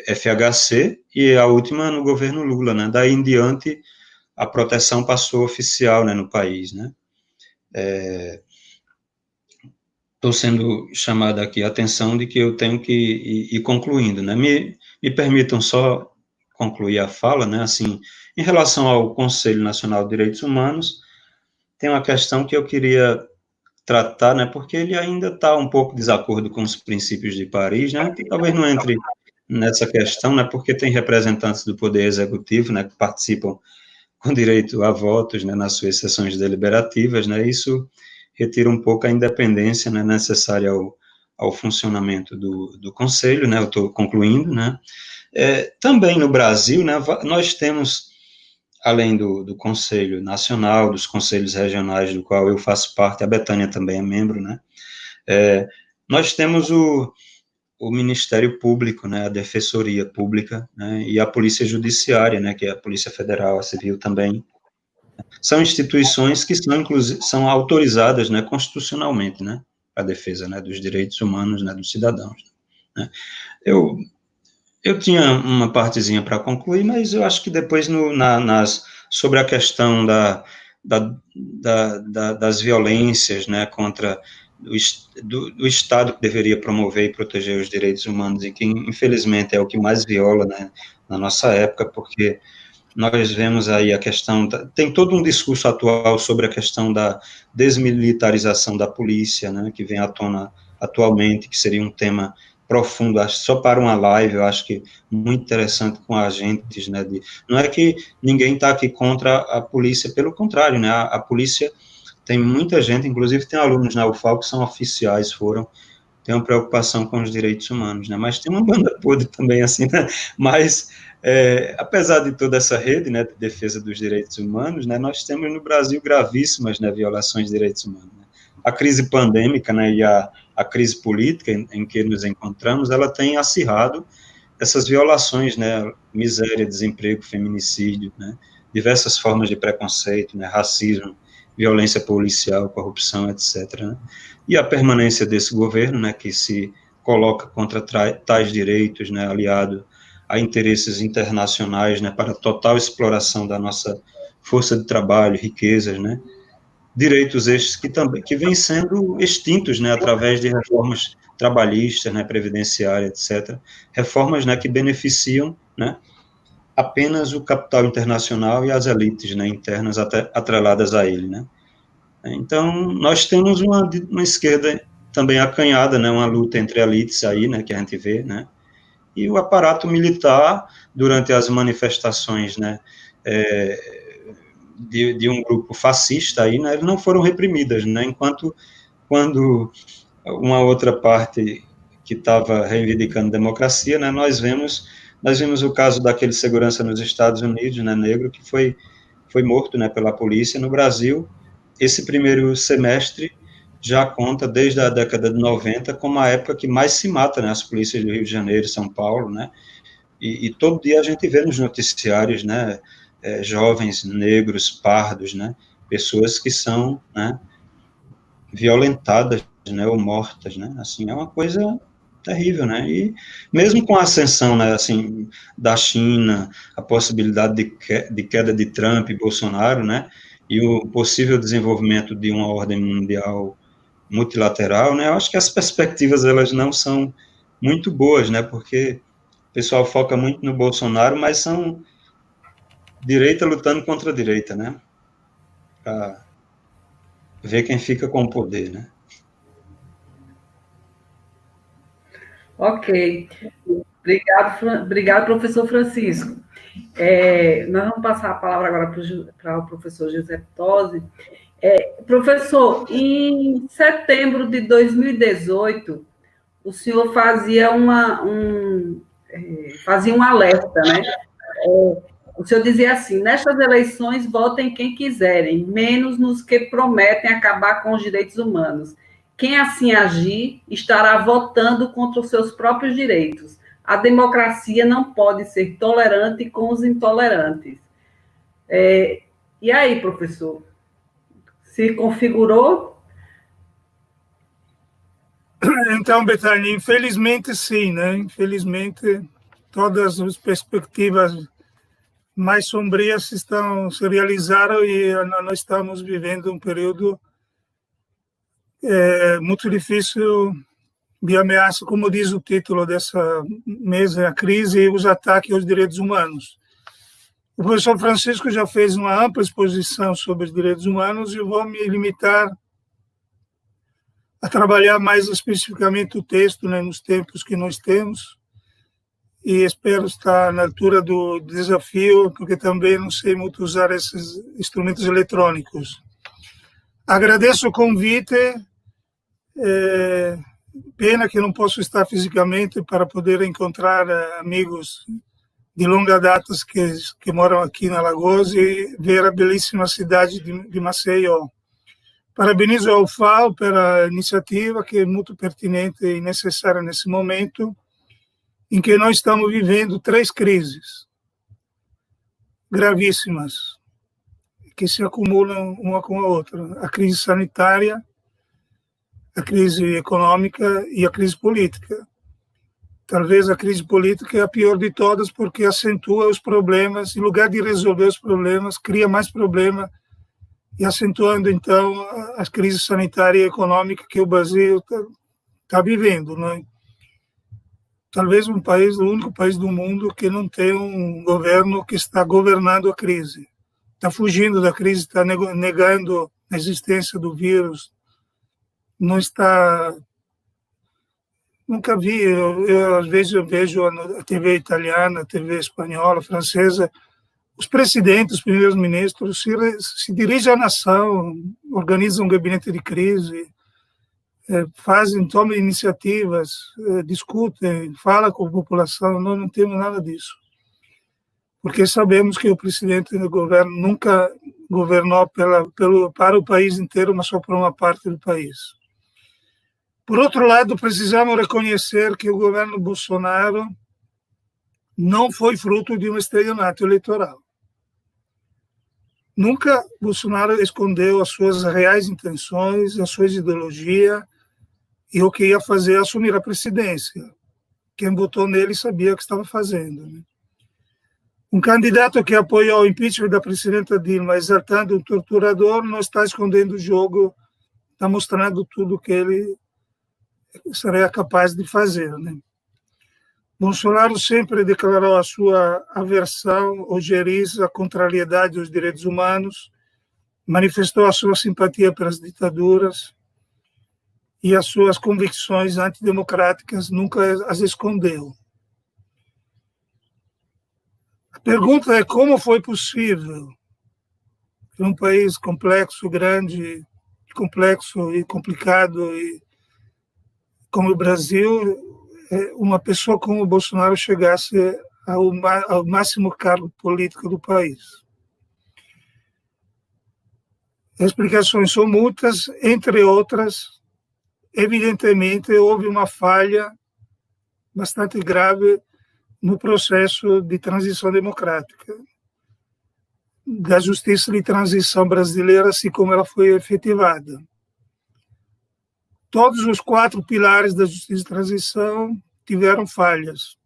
FHC, e a última no governo Lula, né, daí em diante a proteção passou oficial, né, no país, né. Estou sendo chamado aqui a atenção de que eu tenho que ir concluindo, né, me permitam só concluir a fala, né, assim, em relação ao Conselho Nacional de Direitos Humanos, tem uma questão que eu queria tratar, né, porque ele ainda está um pouco de desacordo com os princípios de Paris, né, que talvez não entre nessa questão, né, porque tem representantes do Poder Executivo, né, que participam com direito a votos, né, nas suas sessões deliberativas, né, isso retira um pouco a independência, né, necessária ao funcionamento do Conselho, né, eu estou concluindo, né. Também no Brasil, né, nós temos, além do Conselho Nacional, dos Conselhos Regionais, do qual eu faço parte, a Betânia também é membro, né, nós temos o Ministério Público, né, a Defensoria Pública, né, e a Polícia Judiciária, né, que é a Polícia Federal, a Civil também. São instituições que são autorizadas, né, constitucionalmente, né, a defesa, né, dos direitos humanos, né, dos cidadãos, né. Eu tinha uma partezinha para concluir, mas eu acho que depois, sobre a questão das violências, né, contra do Estado que deveria promover e proteger os direitos humanos, e que, infelizmente, é o que mais viola, né, na nossa época, porque nós vemos aí a questão, tem todo um discurso atual sobre a questão da desmilitarização da polícia, né, que vem à tona atualmente, que seria um tema profundo, acho, só para uma live, eu acho que muito interessante com agentes, né, não é que ninguém está aqui contra a polícia, pelo contrário, né, a polícia tem muita gente, inclusive tem alunos na UFAL que são oficiais, tem uma preocupação com os direitos humanos, né, mas tem uma banda podre também, assim, né, mas apesar de toda essa rede, né, de defesa dos direitos humanos, né, nós temos no Brasil gravíssimas, né, violações de direitos humanos, né. A crise pandêmica, né, e a crise política em que nos encontramos, ela tem acirrado essas violações, né, miséria, desemprego, feminicídio, né, diversas formas de preconceito, né, racismo, violência policial, corrupção, etc., né, e a permanência desse governo, né, que se coloca contra tais direitos, né, aliado a interesses internacionais, né, para total exploração da nossa força de trabalho, riquezas, né, direitos estes que vêm sendo extintos, né, através de reformas trabalhistas, né, previdenciárias, etc., reformas, né, que beneficiam, né, apenas o capital internacional e as elites, né, internas atreladas a ele, né. Então, nós temos uma esquerda também acanhada, né, uma luta entre elites aí, né, que a gente vê, né, e o aparato militar, durante as manifestações, né, de um grupo fascista aí, né, não foram reprimidas, né, enquanto quando uma outra parte que estava reivindicando democracia, né, nós vimos o caso daquele segurança nos Estados Unidos, né, negro, que foi morto, né, pela polícia. No Brasil, esse primeiro semestre já conta desde a década de 90 como a época que mais se mata, né, as polícias do Rio de Janeiro, São Paulo, né, e todo dia a gente vê nos noticiários, né, jovens negros, pardos, né, pessoas que são, né, violentadas, né, ou mortas, né, assim, é uma coisa terrível, né, e mesmo com a ascensão, né, assim, da China, a possibilidade de queda de Trump e Bolsonaro, né, e o possível desenvolvimento de uma ordem mundial multilateral, né, eu acho que as perspectivas, elas não são muito boas, né, porque o pessoal foca muito no Bolsonaro, mas são direita lutando contra a direita, né, para ver quem fica com o poder, né. Ok. Obrigado, professor Francisco. Nós vamos passar a palavra agora para o professor José Tosi. Professor, em setembro de 2018, o senhor fazia um alerta, né? O senhor dizia assim: nestas eleições, votem quem quiserem, menos nos que prometem acabar com os direitos humanos. Quem assim agir estará votando contra os seus próprios direitos. A democracia não pode ser tolerante com os intolerantes. E aí, professor? Se configurou? Então, Betânia, infelizmente sim, né? Infelizmente, todas as perspectivas mais sombrias se realizaram e nós estamos vivendo um período muito difícil de ameaça, como diz o título dessa mesa, a crise e os ataques aos direitos humanos. O professor Francisco já fez uma ampla exposição sobre os direitos humanos e eu vou me limitar a trabalhar mais especificamente o texto, né, nos tempos que nós temos, e espero estar na altura do desafio, porque também não sei muito usar esses instrumentos eletrônicos. Agradeço o convite, pena que não posso estar fisicamente para poder encontrar amigos de longa data que moram aqui na Alagoas e ver a belíssima cidade de Maceió. Parabenizo ao FAO pela iniciativa, que é muito pertinente e necessária nesse momento, em que nós estamos vivendo 3 crises gravíssimas, que se acumulam uma com a outra. A crise sanitária, a crise econômica e a crise política. Talvez a crise política é a pior de todas, porque acentua os problemas, em lugar de resolver os problemas, cria mais problema, e acentuando, então, a crise sanitária e econômica que o Brasil está vivendo, né? Talvez o único país do mundo que não tem um governo que está governando a crise. Está fugindo da crise, está negando a existência do vírus, não está... Nunca vi, às vezes eu vejo a TV italiana, a TV espanhola, francesa, os presidentes, os primeiros ministros se dirigem à nação, organizam um gabinete de crise, tomam iniciativas, discutem, falam com a população. Nós não temos nada disso. Porque sabemos que o presidente do governo nunca governou para o país inteiro, mas só para uma parte do país. Por outro lado, precisamos reconhecer que o governo Bolsonaro não foi fruto de um estelionato eleitoral. Nunca Bolsonaro escondeu as suas reais intenções, a sua ideologia, e o que ia fazer é assumir a presidência. Quem votou nele sabia o que estava fazendo, né? Um candidato que apoiou o impeachment da presidenta Dilma, exaltando um torturador, não está escondendo o jogo, está mostrando tudo que ele seria capaz de fazer, né? Bolsonaro sempre declarou a sua aversão, ojeriza, contrariedade aos direitos humanos, manifestou a sua simpatia pelas ditaduras e as suas convicções antidemocráticas, nunca as escondeu. A pergunta é como foi possível que um país complexo, grande, complexo e complicado e como o Brasil, uma pessoa como o Bolsonaro chegasse ao máximo cargo político do país. As explicações são muitas, entre outras, evidentemente, houve uma falha bastante grave no processo de transição democrática, da justiça de transição brasileira, assim como ela foi efetivada. Todos os 4 pilares da justiça de transição tiveram falhas,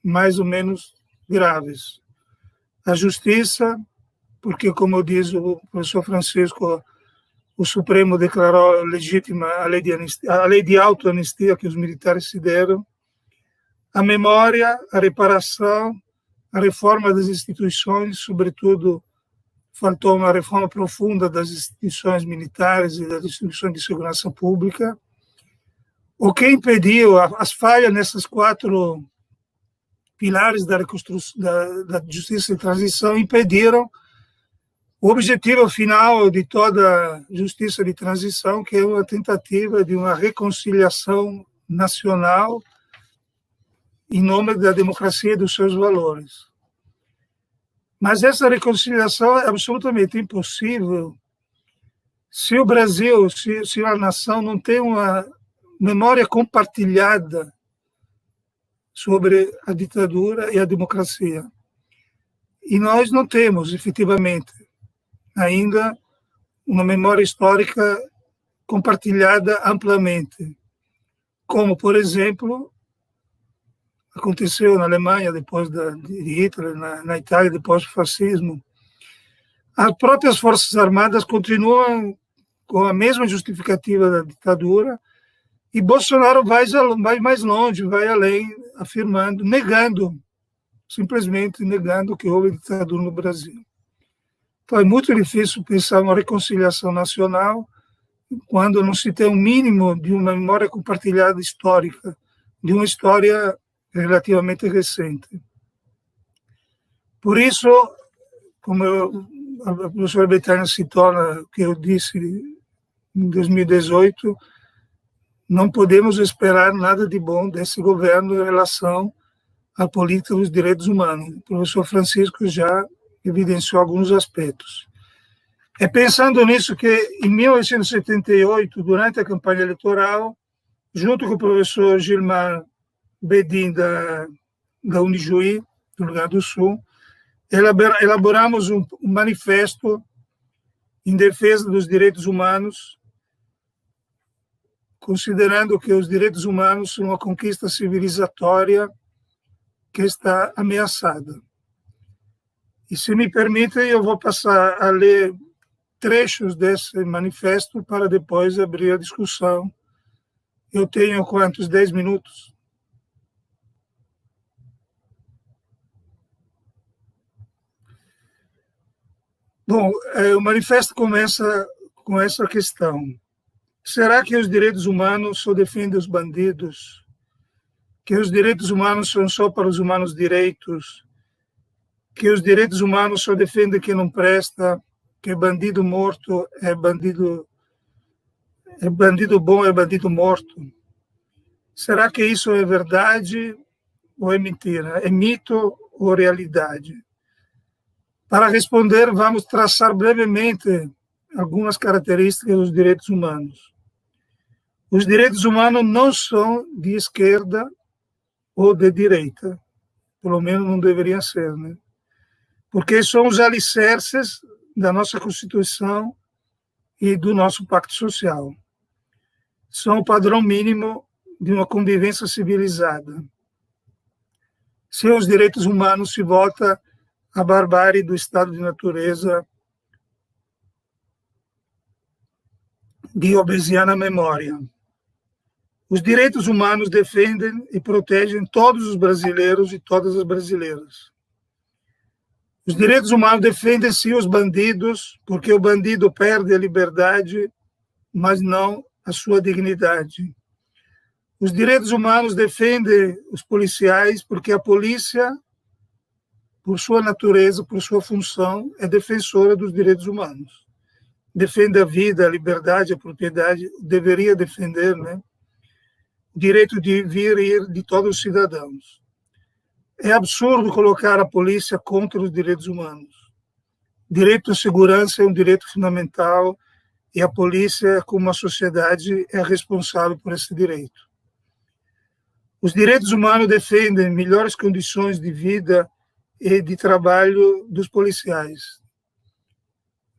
mais ou menos graves. A justiça, porque, como diz o professor Francisco, o Supremo declarou legítima a lei de autoanistia que os militares se deram. A memória, a reparação, a reforma das instituições, sobretudo, faltou uma reforma profunda das instituições militares e das instituições de segurança pública. O que impediu as falhas nesses 4 pilares da reconstrução da justiça de transição impediram o objetivo final de toda justiça de transição, que é uma tentativa de uma reconciliação nacional em nome da democracia e dos seus valores. Mas essa reconciliação é absolutamente impossível se o Brasil, se a nação não tem uma memória compartilhada sobre a ditadura e a democracia. E nós não temos, efetivamente, ainda uma memória histórica compartilhada amplamente, como, por exemplo, aconteceu na Alemanha depois de Hitler, na Itália depois do fascismo. As próprias Forças Armadas continuam com a mesma justificativa da ditadura e Bolsonaro vai mais longe, vai além, afirmando, simplesmente negando que houve ditadura no Brasil. Então é muito difícil pensar uma reconciliação nacional quando não se tem um mínimo de uma memória compartilhada histórica, de uma história relativamente recente. Por isso, como a professora Betânia citou, que eu disse em 2018, não podemos esperar nada de bom desse governo em relação à política dos direitos humanos. O professor Francisco já evidenciou alguns aspectos. É pensando nisso que, em 1978, durante a campanha eleitoral, junto com o professor Gilmar Bedin, da Unijuí, do Rio Grande do Sul, elaboramos um manifesto em defesa dos direitos humanos, considerando que os direitos humanos são uma conquista civilizatória que está ameaçada. E, se me permitem, eu vou passar a ler trechos desse manifesto para depois abrir a discussão. Eu tenho quantos? 10 minutos? Bom, o manifesto começa com essa questão. Será que os direitos humanos só defendem os bandidos? Que os direitos humanos são só para os humanos direitos? Que os direitos humanos só defendem quem não presta? Que bandido morto é bandido bom, é bandido morto? Será que isso é verdade ou é mentira? É mito ou realidade? Para responder, vamos traçar brevemente algumas características dos direitos humanos. Os direitos humanos não são de esquerda ou de direita, pelo menos não deveriam ser, né? Porque são os alicerces da nossa Constituição e do nosso Pacto Social. são o padrão mínimo de uma convivência civilizada. Sem os direitos humanos se volta à barbárie do estado de natureza de Obesiana Memória. Os direitos humanos defendem e protegem todos os brasileiros e todas as brasileiras. Os direitos humanos defendem, sim, os bandidos, porque o bandido perde a liberdade, mas não a sua dignidade. Os direitos humanos defendem os policiais, porque a polícia, por sua natureza, por sua função, é defensora dos direitos humanos. Defende a vida, a liberdade, a propriedade, deveria defender, né? O direito de vir e ir de todos os cidadãos. É absurdo colocar a polícia contra os direitos humanos. Direito à segurança é um direito fundamental e a polícia, como a sociedade, é responsável por esse direito. Os direitos humanos defendem melhores condições de vida e de trabalho dos policiais.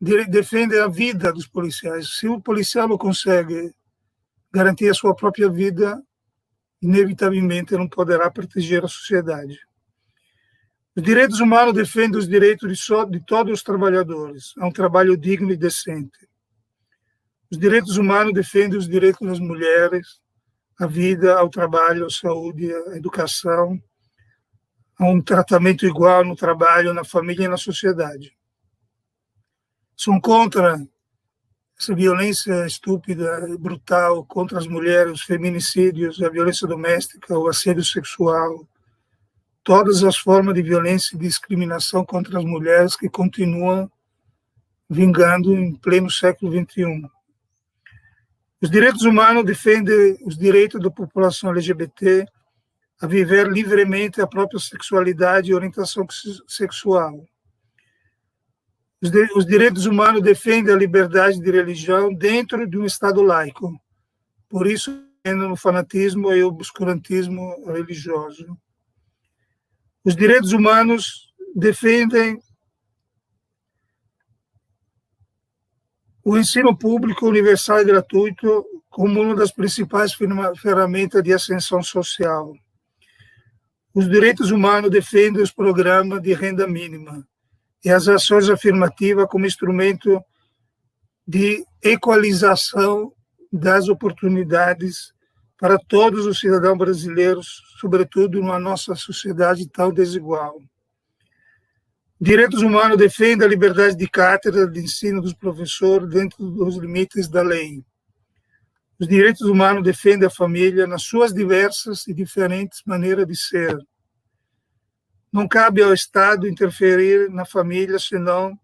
Defendem a vida dos policiais. Se o policial não consegue garantir a sua própria vida, inevitavelmente não poderá proteger a sociedade. Os direitos humanos defendem os direitos de todos os trabalhadores a um trabalho digno e decente. Os direitos humanos defendem os direitos das mulheres, à vida, ao trabalho, à saúde, à educação, a um tratamento igual no trabalho, na família e na sociedade. São contra essa violência estúpida e brutal contra as mulheres, os feminicídios, a violência doméstica, o assédio sexual, todas as formas de violência e discriminação contra as mulheres que continuam vingando em pleno século XXI. Os direitos humanos defendem os direitos da população LGBT a viver livremente a própria sexualidade e orientação sexual. Os direitos humanos defendem a liberdade de religião dentro de um Estado laico. Por isso, no fanatismo e o obscurantismo religioso. Os direitos humanos defendem o ensino público universal e gratuito como uma das principais ferramentas de ascensão social. Os direitos humanos defendem os programas de renda mínima e as ações afirmativas como instrumento de equalização das oportunidades para todos os cidadãos brasileiros, sobretudo na nossa sociedade tão desigual. Direitos humanos defendem a liberdade de cátedra, de ensino dos professores dentro dos limites da lei. Os direitos humanos defendem a família nas suas diversas e diferentes maneiras de ser. Não cabe ao Estado interferir na família, senão,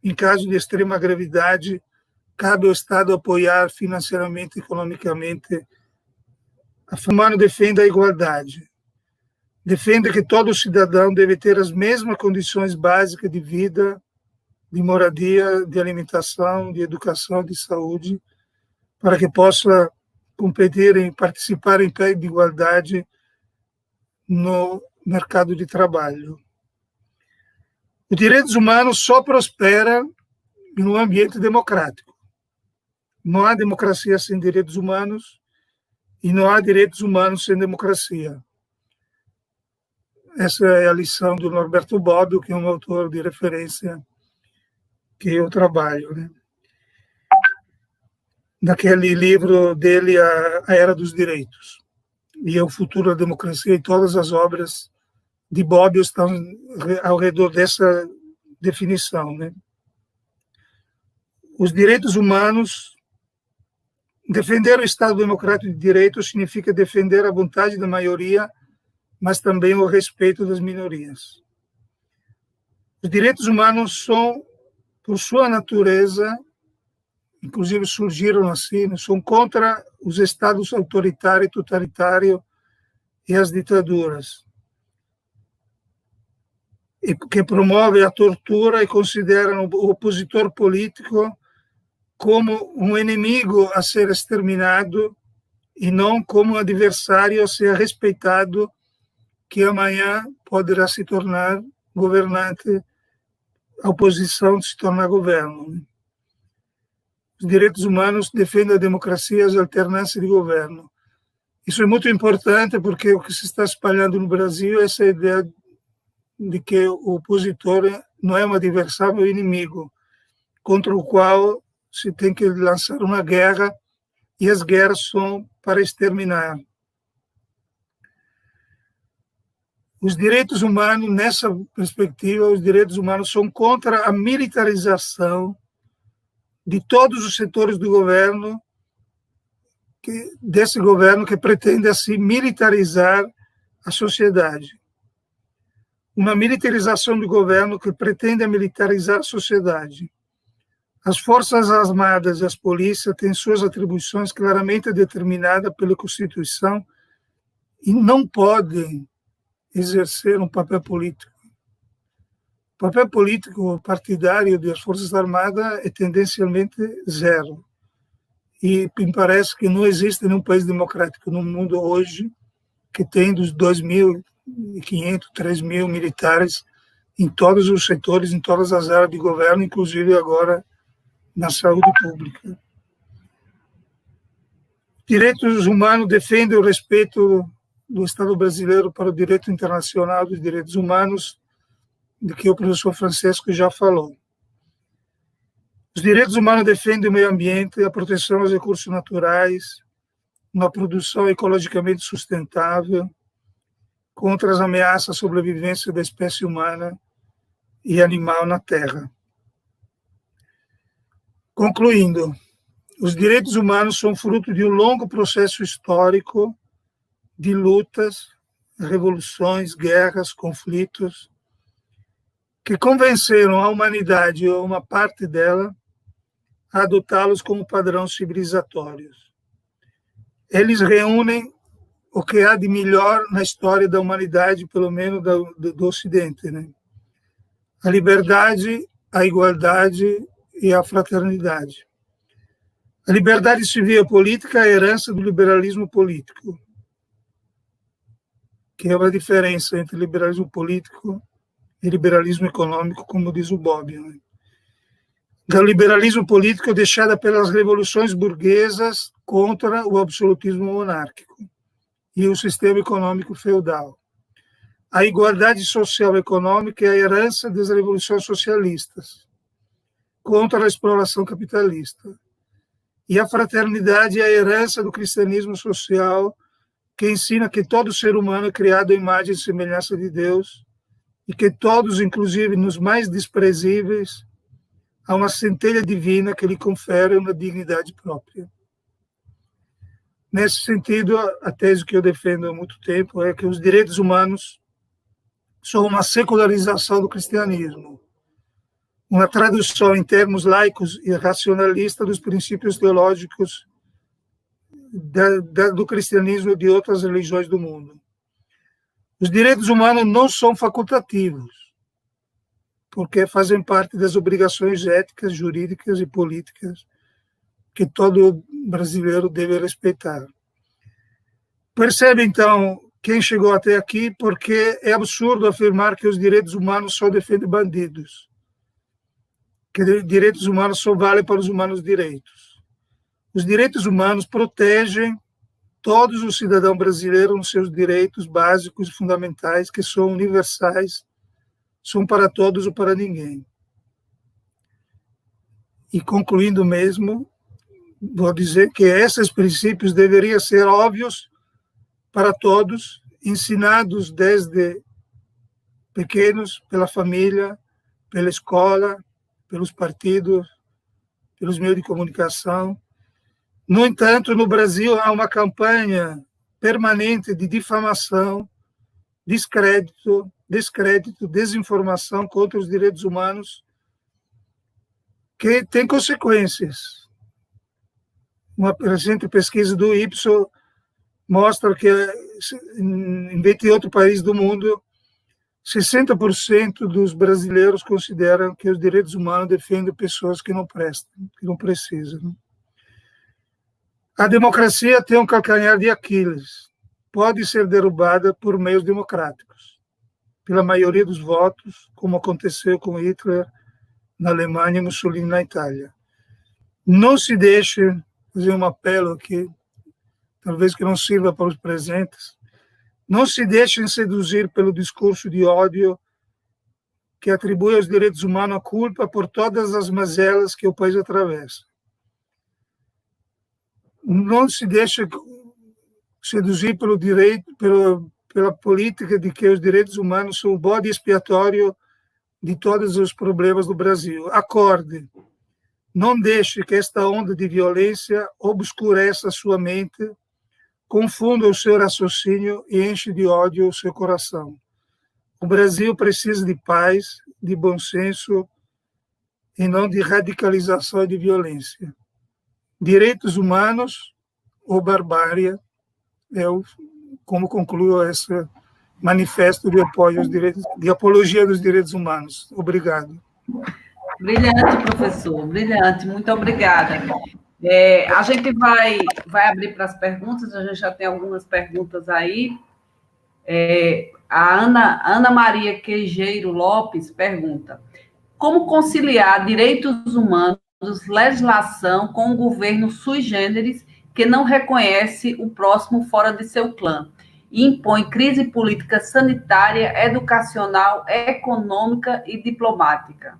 em caso de extrema gravidade, cabe ao Estado apoiar financeiramente e economicamente. A família defende a igualdade. Defende que todo cidadão deve ter as mesmas condições básicas de vida, de moradia, de alimentação, de educação, de saúde, para que possa competir e participar em pé de igualdade no mercado de trabalho. Os direitos humanos só prosperam em um ambiente democrático. Não há democracia sem direitos humanos e não há direitos humanos sem democracia. Essa é a lição do Norberto Bobbio, que é um autor de referência que eu trabalho, né? Naquele livro dele, A Era dos Direitos, e O Futuro da Democracia, e todas as obras de Bobbio estão ao redor dessa definição, né? Os direitos humanos, defender o Estado Democrático de Direito significa defender a vontade da maioria, mas também o respeito das minorias. Os direitos humanos são, por sua natureza, inclusive surgiram assim, são contra os estados autoritário e totalitário e as ditaduras, e que promovem a tortura e consideram o opositor político como um inimigo a ser exterminado e não como um adversário a ser respeitado, que amanhã poderá se tornar governante, a oposição se tornar governo. Os direitos humanos defendem a democracia e as alternâncias de governo. Isso é muito importante porque o que se está espalhando no Brasil é essa ideia de que o opositor não é um adversário, é um inimigo, contra o qual se tem que lançar uma guerra, e as guerras são para exterminar. Os direitos humanos, nessa perspectiva, os direitos humanos são contra a militarização de todos os setores do governo, desse governo que pretende assim militarizar a sociedade. Uma militarização do governo que pretende militarizar a sociedade. As Forças Armadas e as polícias têm suas atribuições claramente determinadas pela Constituição e não podem exercer um papel político. O papel político partidário das Forças Armadas é tendencialmente zero. E me parece que não existe nenhum país democrático no mundo hoje que tem dos 2.500, 3.000 militares em todos os setores, em todas as áreas de governo, inclusive agora na saúde pública. Direitos humanos defendem o respeito do Estado brasileiro para o direito internacional dos direitos humanos, de que o professor Francesco já falou. Os direitos humanos defendem o meio ambiente, a proteção aos recursos naturais, uma produção ecologicamente sustentável, contra as ameaças à sobrevivência da espécie humana e animal na Terra. Concluindo, os direitos humanos são fruto de um longo processo histórico de lutas, revoluções, guerras, conflitos, que convenceram a humanidade, ou uma parte dela, a adotá-los como padrões civilizatórios. Eles reúnem o que há de melhor na história da humanidade, pelo menos do Ocidente, né? A liberdade, a igualdade e a fraternidade. A liberdade civil e política é a herança do liberalismo político, que é uma diferença entre liberalismo político e liberalismo econômico, como diz o Bob. Né? O liberalismo político é deixada pelas revoluções burguesas contra o absolutismo monárquico e o sistema econômico feudal. A igualdade social e econômica é a herança das revoluções socialistas contra a exploração capitalista. E a fraternidade é a herança do cristianismo social, que ensina que todo ser humano é criado à imagem e semelhança de Deus e que todos, inclusive nos mais desprezíveis, há uma centelha divina que lhe confere uma dignidade própria. Nesse sentido, a tese que eu defendo há muito tempo é que os direitos humanos são uma secularização do cristianismo, uma tradução em termos laicos e racionalistas dos princípios teológicos do cristianismo e de outras religiões do mundo. Os direitos humanos não são facultativos, porque fazem parte das obrigações éticas, jurídicas e políticas que todo brasileiro deve respeitar. Percebe, então, quem chegou até aqui, porque é absurdo afirmar que os direitos humanos só defendem bandidos, que direitos humanos só valem para os humanos direitos. Os direitos humanos protegem todos os cidadãos brasileiros nos seus direitos básicos e fundamentais, que são universais, são para todos ou para ninguém. E concluindo mesmo, vou dizer que esses princípios deveriam ser óbvios para todos, ensinados desde pequenos, pela família, pela escola, pelos partidos, pelos meios de comunicação. No entanto, no Brasil há uma campanha permanente de difamação, descrédito, desinformação contra os direitos humanos, que tem consequências. Uma recente pesquisa do Ipsos mostra que em 28 países do mundo, 60% dos brasileiros consideram que os direitos humanos defendem pessoas que não prestam, que não precisam. A democracia tem um calcanhar de Aquiles. Pode ser derrubada por meios democráticos, pela maioria dos votos, como aconteceu com Hitler na Alemanha e Mussolini na Itália. Não se deixe, fazer um apelo aqui, talvez que não sirva para os presentes, não se deixem seduzir pelo discurso de ódio que atribui aos direitos humanos a culpa por todas as mazelas que o país atravessa. Não se deixe seduzir pelo direito, pela política de que os direitos humanos são o bode expiatório de todos os problemas do Brasil. Acorde. Não deixe que esta onda de violência obscureça a sua mente, confunda o seu raciocínio e enche de ódio o seu coração. O Brasil precisa de paz, de bom senso e não de radicalização e de violência. Direitos humanos ou barbárie é como concluo esse manifesto de apoio aos direitos, de apologia dos direitos humanos. Obrigado. Brilhante, professor, brilhante, muito obrigada. A gente vai abrir para as perguntas, a gente já tem algumas perguntas aí. A Ana Maria Queijeiro Lopes pergunta: como conciliar direitos humanos, legislação com um governo sui generis que não reconhece o próximo fora de seu clã e impõe crise política sanitária, educacional, econômica e diplomática?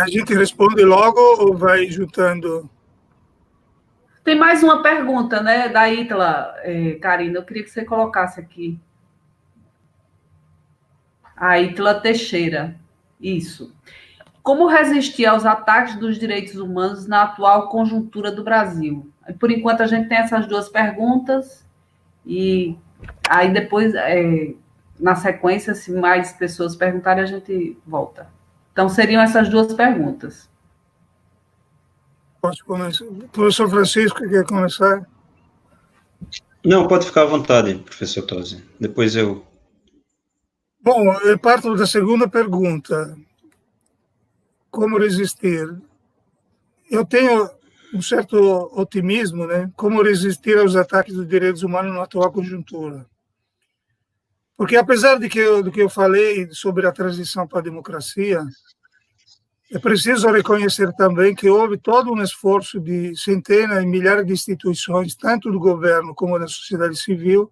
A gente responde logo ou vai juntando? Tem mais uma pergunta, né, da Ítala, Karina. Eu queria que você colocasse aqui. A Ítala Teixeira. Isso. Como resistir aos ataques dos direitos humanos na atual conjuntura do Brasil? Por enquanto, a gente tem essas duas perguntas e aí depois, na sequência, se mais pessoas perguntarem, a gente volta. Então, seriam essas duas perguntas. Posso começar? O professor Francisco quer começar? Não, pode ficar à vontade, professor Tosi. Depois eu... Bom, eu parto da segunda pergunta. Como resistir? Eu tenho um certo otimismo, né? Como resistir aos ataques dos direitos humanos na atual conjuntura? Porque, apesar do que eu falei sobre a transição para a democracia, é preciso reconhecer também que houve todo um esforço de centenas e milhares de instituições, tanto do governo como da sociedade civil,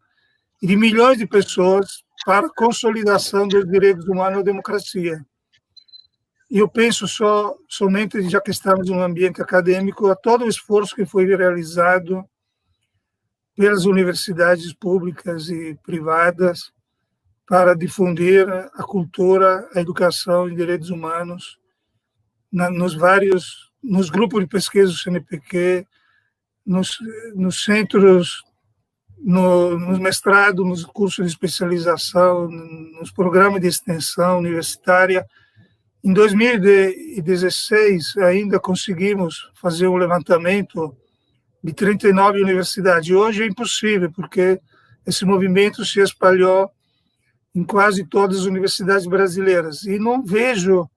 e de milhões de pessoas para a consolidação dos direitos humanos e da democracia. E eu penso somente, já que estamos num ambiente acadêmico, a todo o esforço que foi realizado pelas universidades públicas e privadas para difundir a cultura, a educação e direitos humanos nos grupos de pesquisa do CNPq, nos centros, nos mestrados, nos cursos de especialização, nos programas de extensão universitária. Em 2016, ainda conseguimos fazer um levantamento de 39 universidades. Hoje é impossível, porque esse movimento se espalhou em quase todas as universidades brasileiras. E não vejo,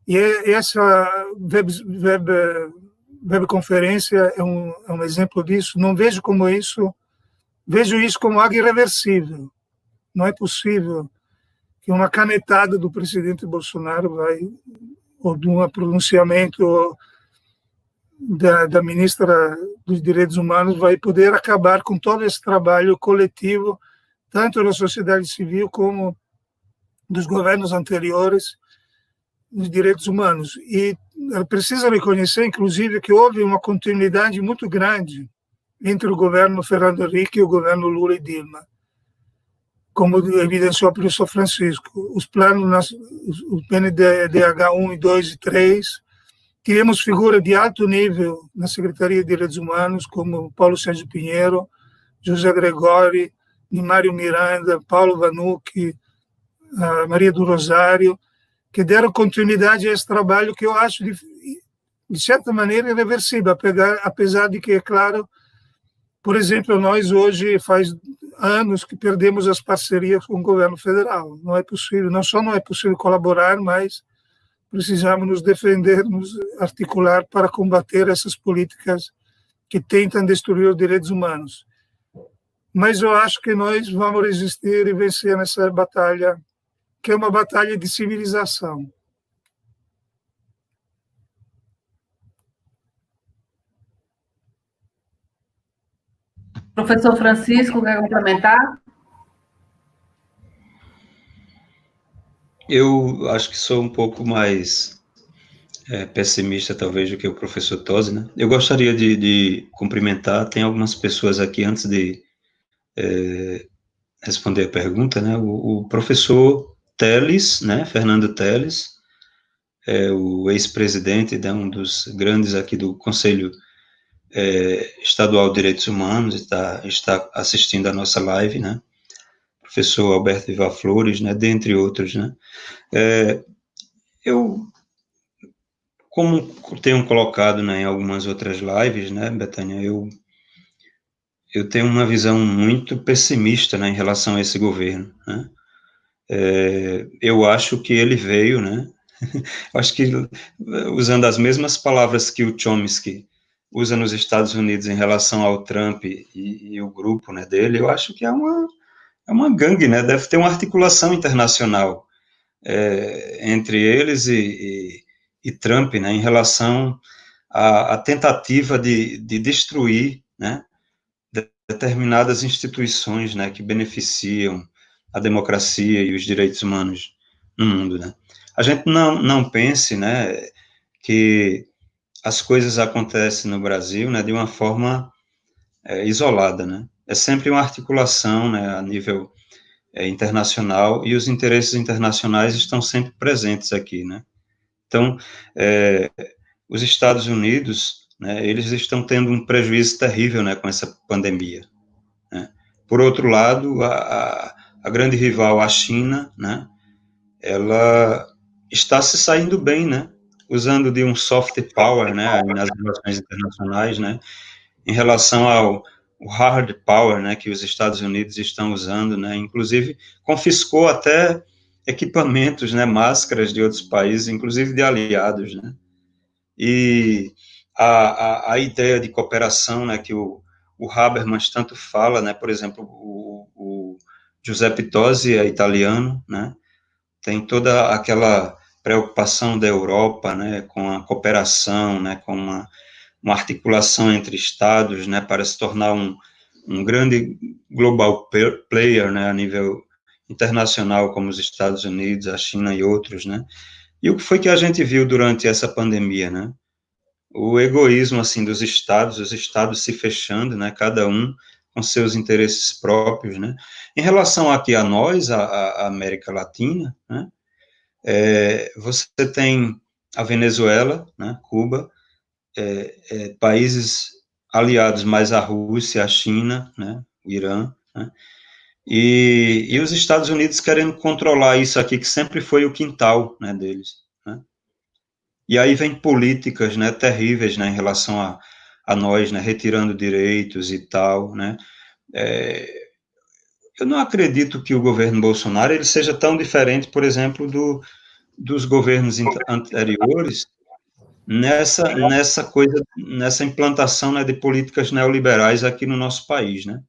e essa webconferência é um exemplo disso, não vejo como isso, vejo isso como algo irreversível. Não é possível que uma canetada do presidente Bolsonaro ou de um pronunciamento da ministra dos Direitos Humanos vai poder acabar com todo esse trabalho coletivo, tanto da sociedade civil como dos governos anteriores, dos direitos humanos. E precisa reconhecer, inclusive, que houve uma continuidade muito grande entre o governo Fernando Henrique e o governo Lula e Dilma, como evidenciou o professor Francisco. Os planos, o PNDH 1, 2 e 3, tivemos figuras de alto nível na Secretaria de Direitos Humanos, como Paulo Sérgio Pinheiro, José Gregori, Mário Miranda, Paulo Vanucci, Maria do Rosário, que deram continuidade a esse trabalho que eu acho, de certa maneira, irreversível, apesar de que, é claro, por exemplo, nós hoje faz anos que perdemos as parcerias com o governo federal. Não é possível, não só não é possível colaborar, mas precisamos nos defender, nos articular para combater essas políticas que tentam destruir os direitos humanos. Mas eu acho que nós vamos resistir e vencer nessa batalha, que é uma batalha de civilização. Professor Francisco, quer complementar? Eu acho que sou um pouco mais pessimista, talvez, do que o professor Tosi, né? Eu gostaria de cumprimentar, tem algumas pessoas aqui, antes de responder a pergunta, né? O professor Teles, né? Fernando Teles, o ex-presidente, né? Um dos grandes aqui do Conselho Estadual de Direitos Humanos, está assistindo a nossa live, né? Professor Alberto Viva Flores, né? Dentre outros, né? Eu, como tenho colocado, né, em algumas outras lives, né, Betânia, eu tenho uma visão muito pessimista, né, em relação a esse governo, né? Eu acho que ele veio, né? Acho que, usando as mesmas palavras que o Chomsky usa nos Estados Unidos em relação ao Trump e o grupo, né, dele, eu acho que é uma gangue, né? Deve ter uma articulação internacional entre eles e Trump, né, em relação à tentativa de destruir, né, determinadas instituições, né, que beneficiam a democracia e os direitos humanos no mundo, né. A gente não pense, né, que as coisas acontecem no Brasil, né, de uma forma isolada, né. É sempre uma articulação, né, a nível internacional, e os interesses internacionais estão sempre presentes aqui, né. Então, os Estados Unidos, né, eles estão tendo um prejuízo terrível, né, com essa pandemia, né. Por outro lado, a grande rival, a China, né, ela está se saindo bem, né, usando de um soft power, né, nas relações internacionais, né, em relação ao hard power, né, que os Estados Unidos estão usando, né, inclusive confiscou até equipamentos, né, máscaras de outros países, inclusive de aliados, né, e a ideia de cooperação, né, que o Habermas tanto fala, né, por exemplo, o Giuseppe Tosi é italiano, né, tem toda aquela preocupação da Europa, né, com a cooperação, né, com uma articulação entre estados, né, para se tornar um grande global player, né, a nível internacional, como os Estados Unidos, a China e outros, né. E o que foi que a gente viu durante essa pandemia, né? O egoísmo, assim, dos estados, os estados se fechando, né, cada um com seus interesses próprios, né. Em relação aqui a nós, a América Latina, né, você tem a Venezuela, né, Cuba, países aliados mais à Rússia, à China, né, o Irã, né, e os Estados Unidos querendo controlar isso aqui, que sempre foi o quintal, né, deles, né. E aí vem políticas, né, terríveis, né, em relação a nós, né, retirando direitos e tal, né. Eu não acredito que o governo Bolsonaro ele seja tão diferente, por exemplo, dos governos anteriores, nessa coisa, nessa implantação, né, de políticas neoliberais aqui no nosso país, né.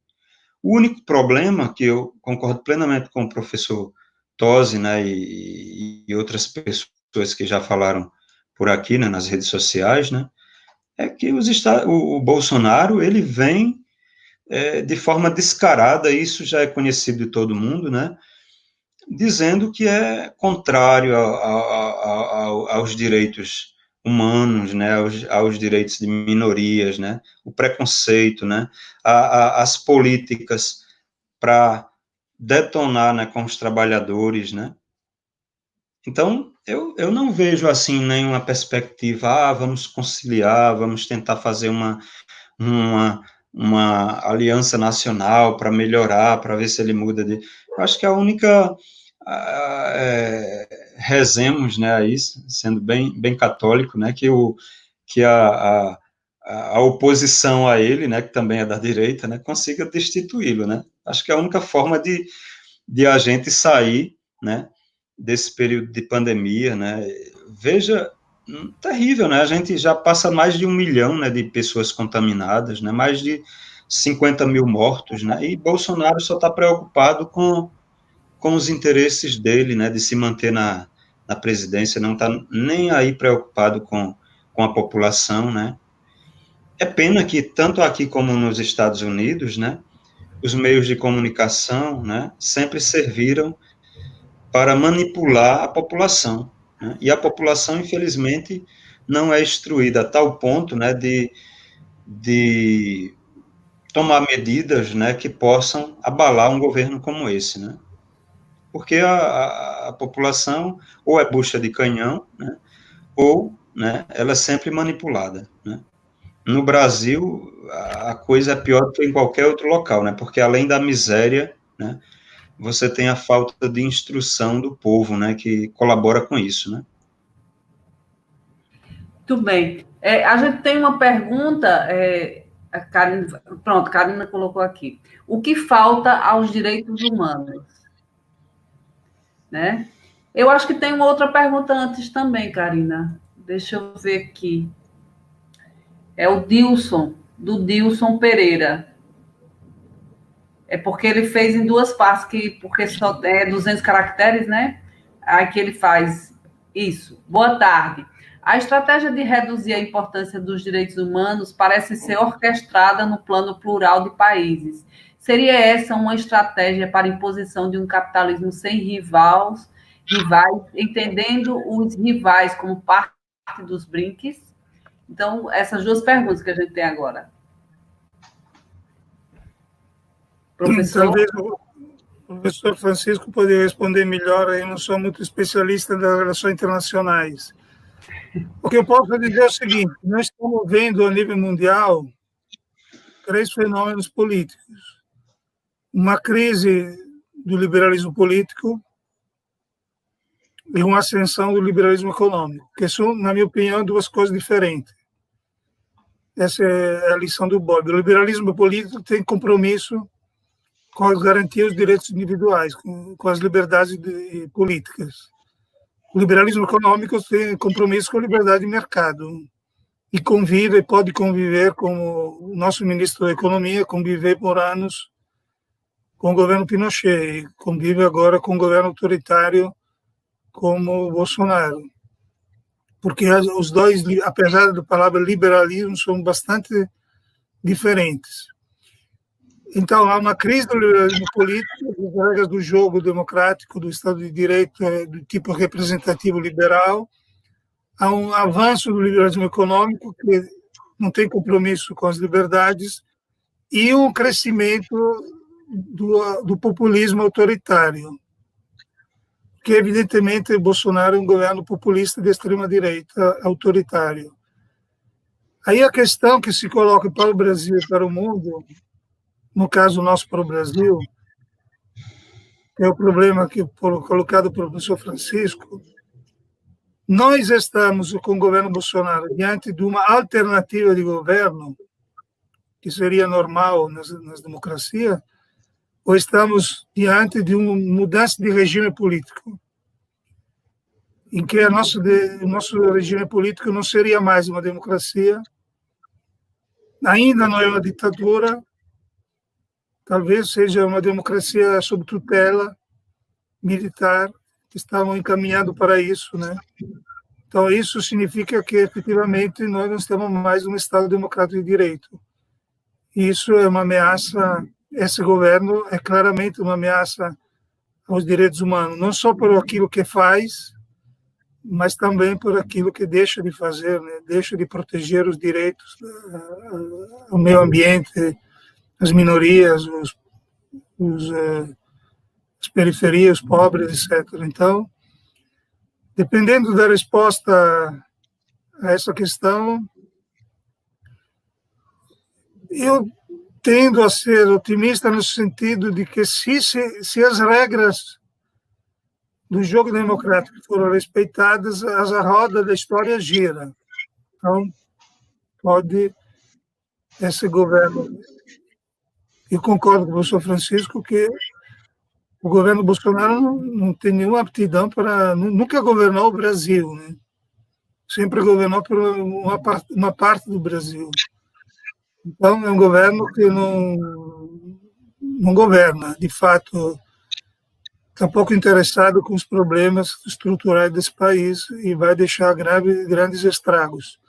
O único problema, que eu concordo plenamente com o professor Tosi, né, e outras pessoas que já falaram por aqui, né, nas redes sociais, né, é que o Bolsonaro, ele vem de forma descarada, isso já é conhecido de todo mundo, né, dizendo que é contrário aos direitos humanos, né, aos direitos de minorias, né, o preconceito, né, as políticas para detonar, né, com os trabalhadores, né. Então, eu não vejo, assim, nenhuma perspectiva, vamos conciliar, vamos tentar fazer uma aliança nacional para melhorar, para ver se ele muda de... Eu acho que a única... rezemos, né, a isso, sendo bem católico, né, que a oposição a ele, né, que também é da direita, né, consiga destituí-lo, né. Acho que é a única forma de a gente sair, né, desse período de pandemia, né. Veja, terrível, né, a gente já passa mais de 1 milhão, né, de pessoas contaminadas, né, mais de 50 mil mortos, né, e Bolsonaro só está preocupado com os interesses dele, né, de se manter na presidência, não está nem aí preocupado com a população, né. É pena que, tanto aqui como nos Estados Unidos, né, os meios de comunicação, né, sempre serviram para manipular a população, né, e a população, infelizmente, não é instruída a tal ponto, né, de tomar medidas, né, que possam abalar um governo como esse, né, porque a população ou é bucha de canhão, né, ou, né, ela é sempre manipulada, né. No Brasil, a coisa é pior do que em qualquer outro local, né? Porque além da miséria, né, você tem a falta de instrução do povo, né, que colabora com isso, né? Muito bem. A gente tem uma pergunta, a Karina, pronto, a Karina colocou aqui. O que falta aos direitos humanos? Né? Eu acho que tem uma outra pergunta antes também, Karina. Deixa eu ver aqui. É o Dilson, do Dilson Pereira. É porque ele fez em duas partes, porque só é 200 caracteres, né? Aí que ele faz isso. Boa tarde. A estratégia de reduzir a importância dos direitos humanos parece ser orquestrada no plano plural de países. Seria essa uma estratégia para a imposição de um capitalismo sem rivais, entendendo os rivais como parte dos brinques? Então, essas duas perguntas que a gente tem agora. Professor? Talvez o professor Francisco poderia responder melhor, eu não sou muito especialista das relações internacionais. O que eu posso dizer é o seguinte, nós estamos vendo a nível mundial 3 fenômenos políticos. Uma crise do liberalismo político e uma ascensão do liberalismo econômico, que são, na minha opinião, 2 coisas diferentes. Essa é a lição do Bob. O liberalismo político tem compromisso com as garantias dos direitos individuais, com as liberdades políticas. O liberalismo econômico tem compromisso com a liberdade de mercado e convive, pode conviver, como o nosso ministro da Economia conviveu por anos com o governo Pinochet, e convive agora com o governo autoritário como o Bolsonaro. Porque os dois, apesar da palavra liberalismo, são bastante diferentes. Então, há uma crise do liberalismo político, das regras do jogo democrático, do Estado de Direito, do tipo representativo liberal. Há um avanço do liberalismo econômico, que não tem compromisso com as liberdades, e um crescimento do populismo autoritário, que, evidentemente, Bolsonaro é um governo populista de extrema-direita autoritário. Aí a questão que se coloca para o Brasil e para o mundo, no caso nosso para o Brasil, que é o problema que colocado pelo professor Francisco, nós estamos com o governo Bolsonaro diante de uma alternativa de governo, que seria normal nas democracias, ou estamos diante de uma mudança de regime político, em que o nosso regime político não seria mais uma democracia, ainda não é uma ditadura, talvez seja uma democracia sob tutela militar, que estavam encaminhando para isso, né? Então, isso significa que, efetivamente, nós não estamos mais num Estado democrático de direito. Isso é uma ameaça, esse governo é claramente uma ameaça aos direitos humanos, não só por aquilo que faz, mas também por aquilo que deixa de fazer, né? Deixa de proteger os direitos ao meio ambiente, as minorias, as periferias, os pobres, etc. Então, dependendo da resposta a essa questão, eu tendo a ser otimista no sentido de que se as regras do jogo democrático foram respeitadas, a roda da história gira. Então, pode esse governo... Eu concordo com o professor Francisco que o governo Bolsonaro não tem nenhuma aptidão para... Nunca governou o Brasil, né? Sempre governou por uma parte do Brasil. Então, é um governo que não governa, de fato, está pouco interessado com os problemas estruturais desse país e vai deixar grandes estragos.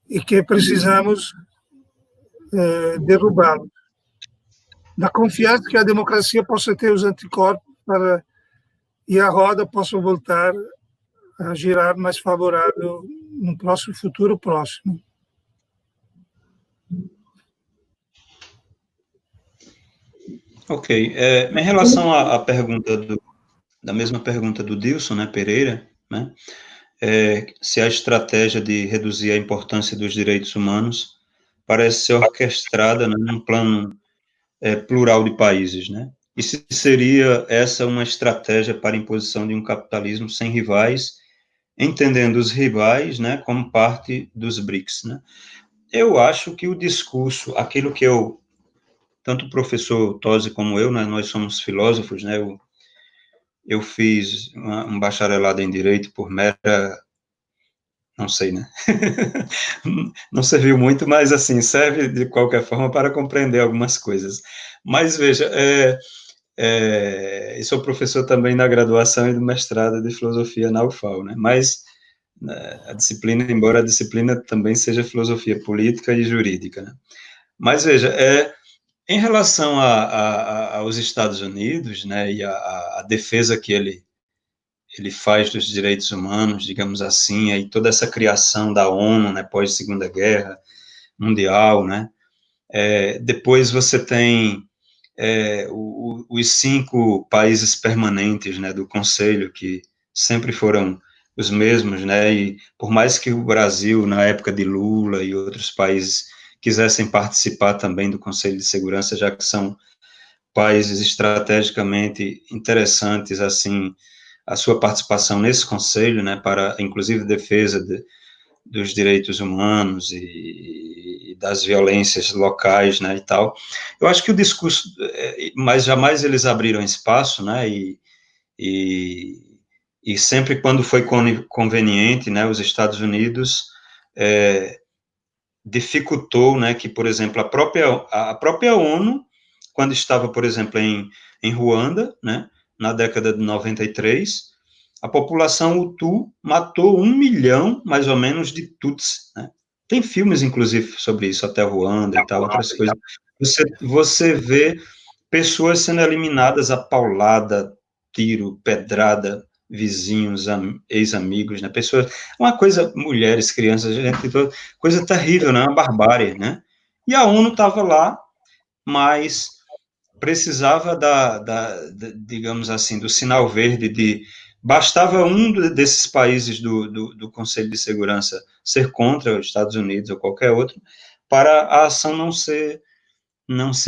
e que precisamos derrubá-los. Da confiança que a democracia possa ter os anticorpos e a roda possa voltar a girar mais favorável no futuro próximo. Ok. Em relação à pergunta da mesma pergunta do Dilson, né, Pereira, né, se a estratégia de reduzir a importância dos direitos humanos parece ser orquestrada, né, num plano plural de países, né? E se seria essa uma estratégia para a imposição de um capitalismo sem rivais, entendendo os rivais, né, como parte dos BRICS, né? Eu acho que o discurso, aquilo que tanto o professor Tosi como eu, né, nós somos filósofos, né, eu fiz um bacharelado em Direito por mera, não sei, né, não serviu muito, mas, assim, serve de qualquer forma para compreender algumas coisas. Mas, veja, eu sou professor também na graduação e do mestrado de Filosofia na UFAL, né, mas a disciplina, embora a disciplina também seja Filosofia Política e Jurídica, né, mas, veja, em relação aos Estados Unidos, né, e a defesa que ele faz dos direitos humanos, digamos assim, aí toda essa criação da ONU, né, pós-Segunda Guerra Mundial, né, depois você tem os 5 países permanentes, né, do Conselho, que sempre foram os mesmos, né, e por mais que o Brasil, na época de Lula e outros países, quisessem participar também do Conselho de Segurança, já que são países estrategicamente interessantes, assim, a sua participação nesse Conselho, né, para, inclusive, defesa dos direitos humanos e das violências locais, né, e tal. Eu acho que o discurso, mas jamais eles abriram espaço, né, e sempre quando foi conveniente, né, os Estados Unidos dificultou, né, que, por exemplo, a própria ONU, quando estava, por exemplo, em Ruanda, né, na década de 93, a população Hutu matou 1 milhão, mais ou menos, de Tutsis, né? Tem filmes, inclusive, sobre isso, até Ruanda e tal, outras coisas. Você vê pessoas sendo eliminadas a paulada, tiro, pedrada, vizinhos, ex-amigos, né, pessoas, uma coisa, mulheres, crianças, gente, coisa terrível, né, uma barbárie, né, e a ONU estava lá, mas precisava digamos assim, do sinal verde bastava um desses países do Conselho de Segurança ser contra os Estados Unidos ou qualquer outro, para a ação não ser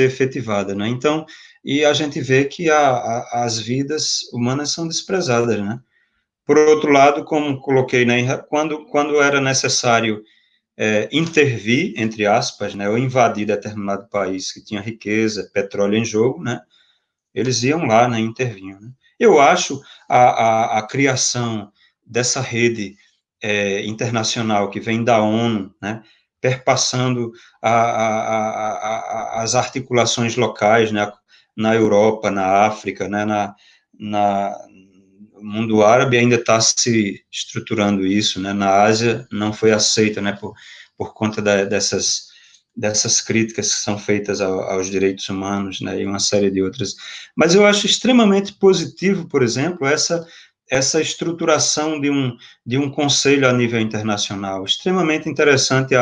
efetivada, né, então, e a gente vê que as vidas humanas são desprezadas, né. Por outro lado, como coloquei, né, quando era necessário intervir, entre aspas, né, ou invadir determinado país que tinha riqueza, petróleo em jogo, né, eles iam lá, né, intervinham, né. Eu acho a criação dessa rede internacional que vem da ONU, né, perpassando as articulações locais, né, na Europa, na África, né, no mundo árabe ainda está se estruturando isso, né, na Ásia não foi aceita, né, por conta dessas críticas que são feitas aos direitos humanos, né, e uma série de outras. Mas eu acho extremamente positivo, por exemplo, essa estruturação de um conselho a nível internacional. Extremamente interessante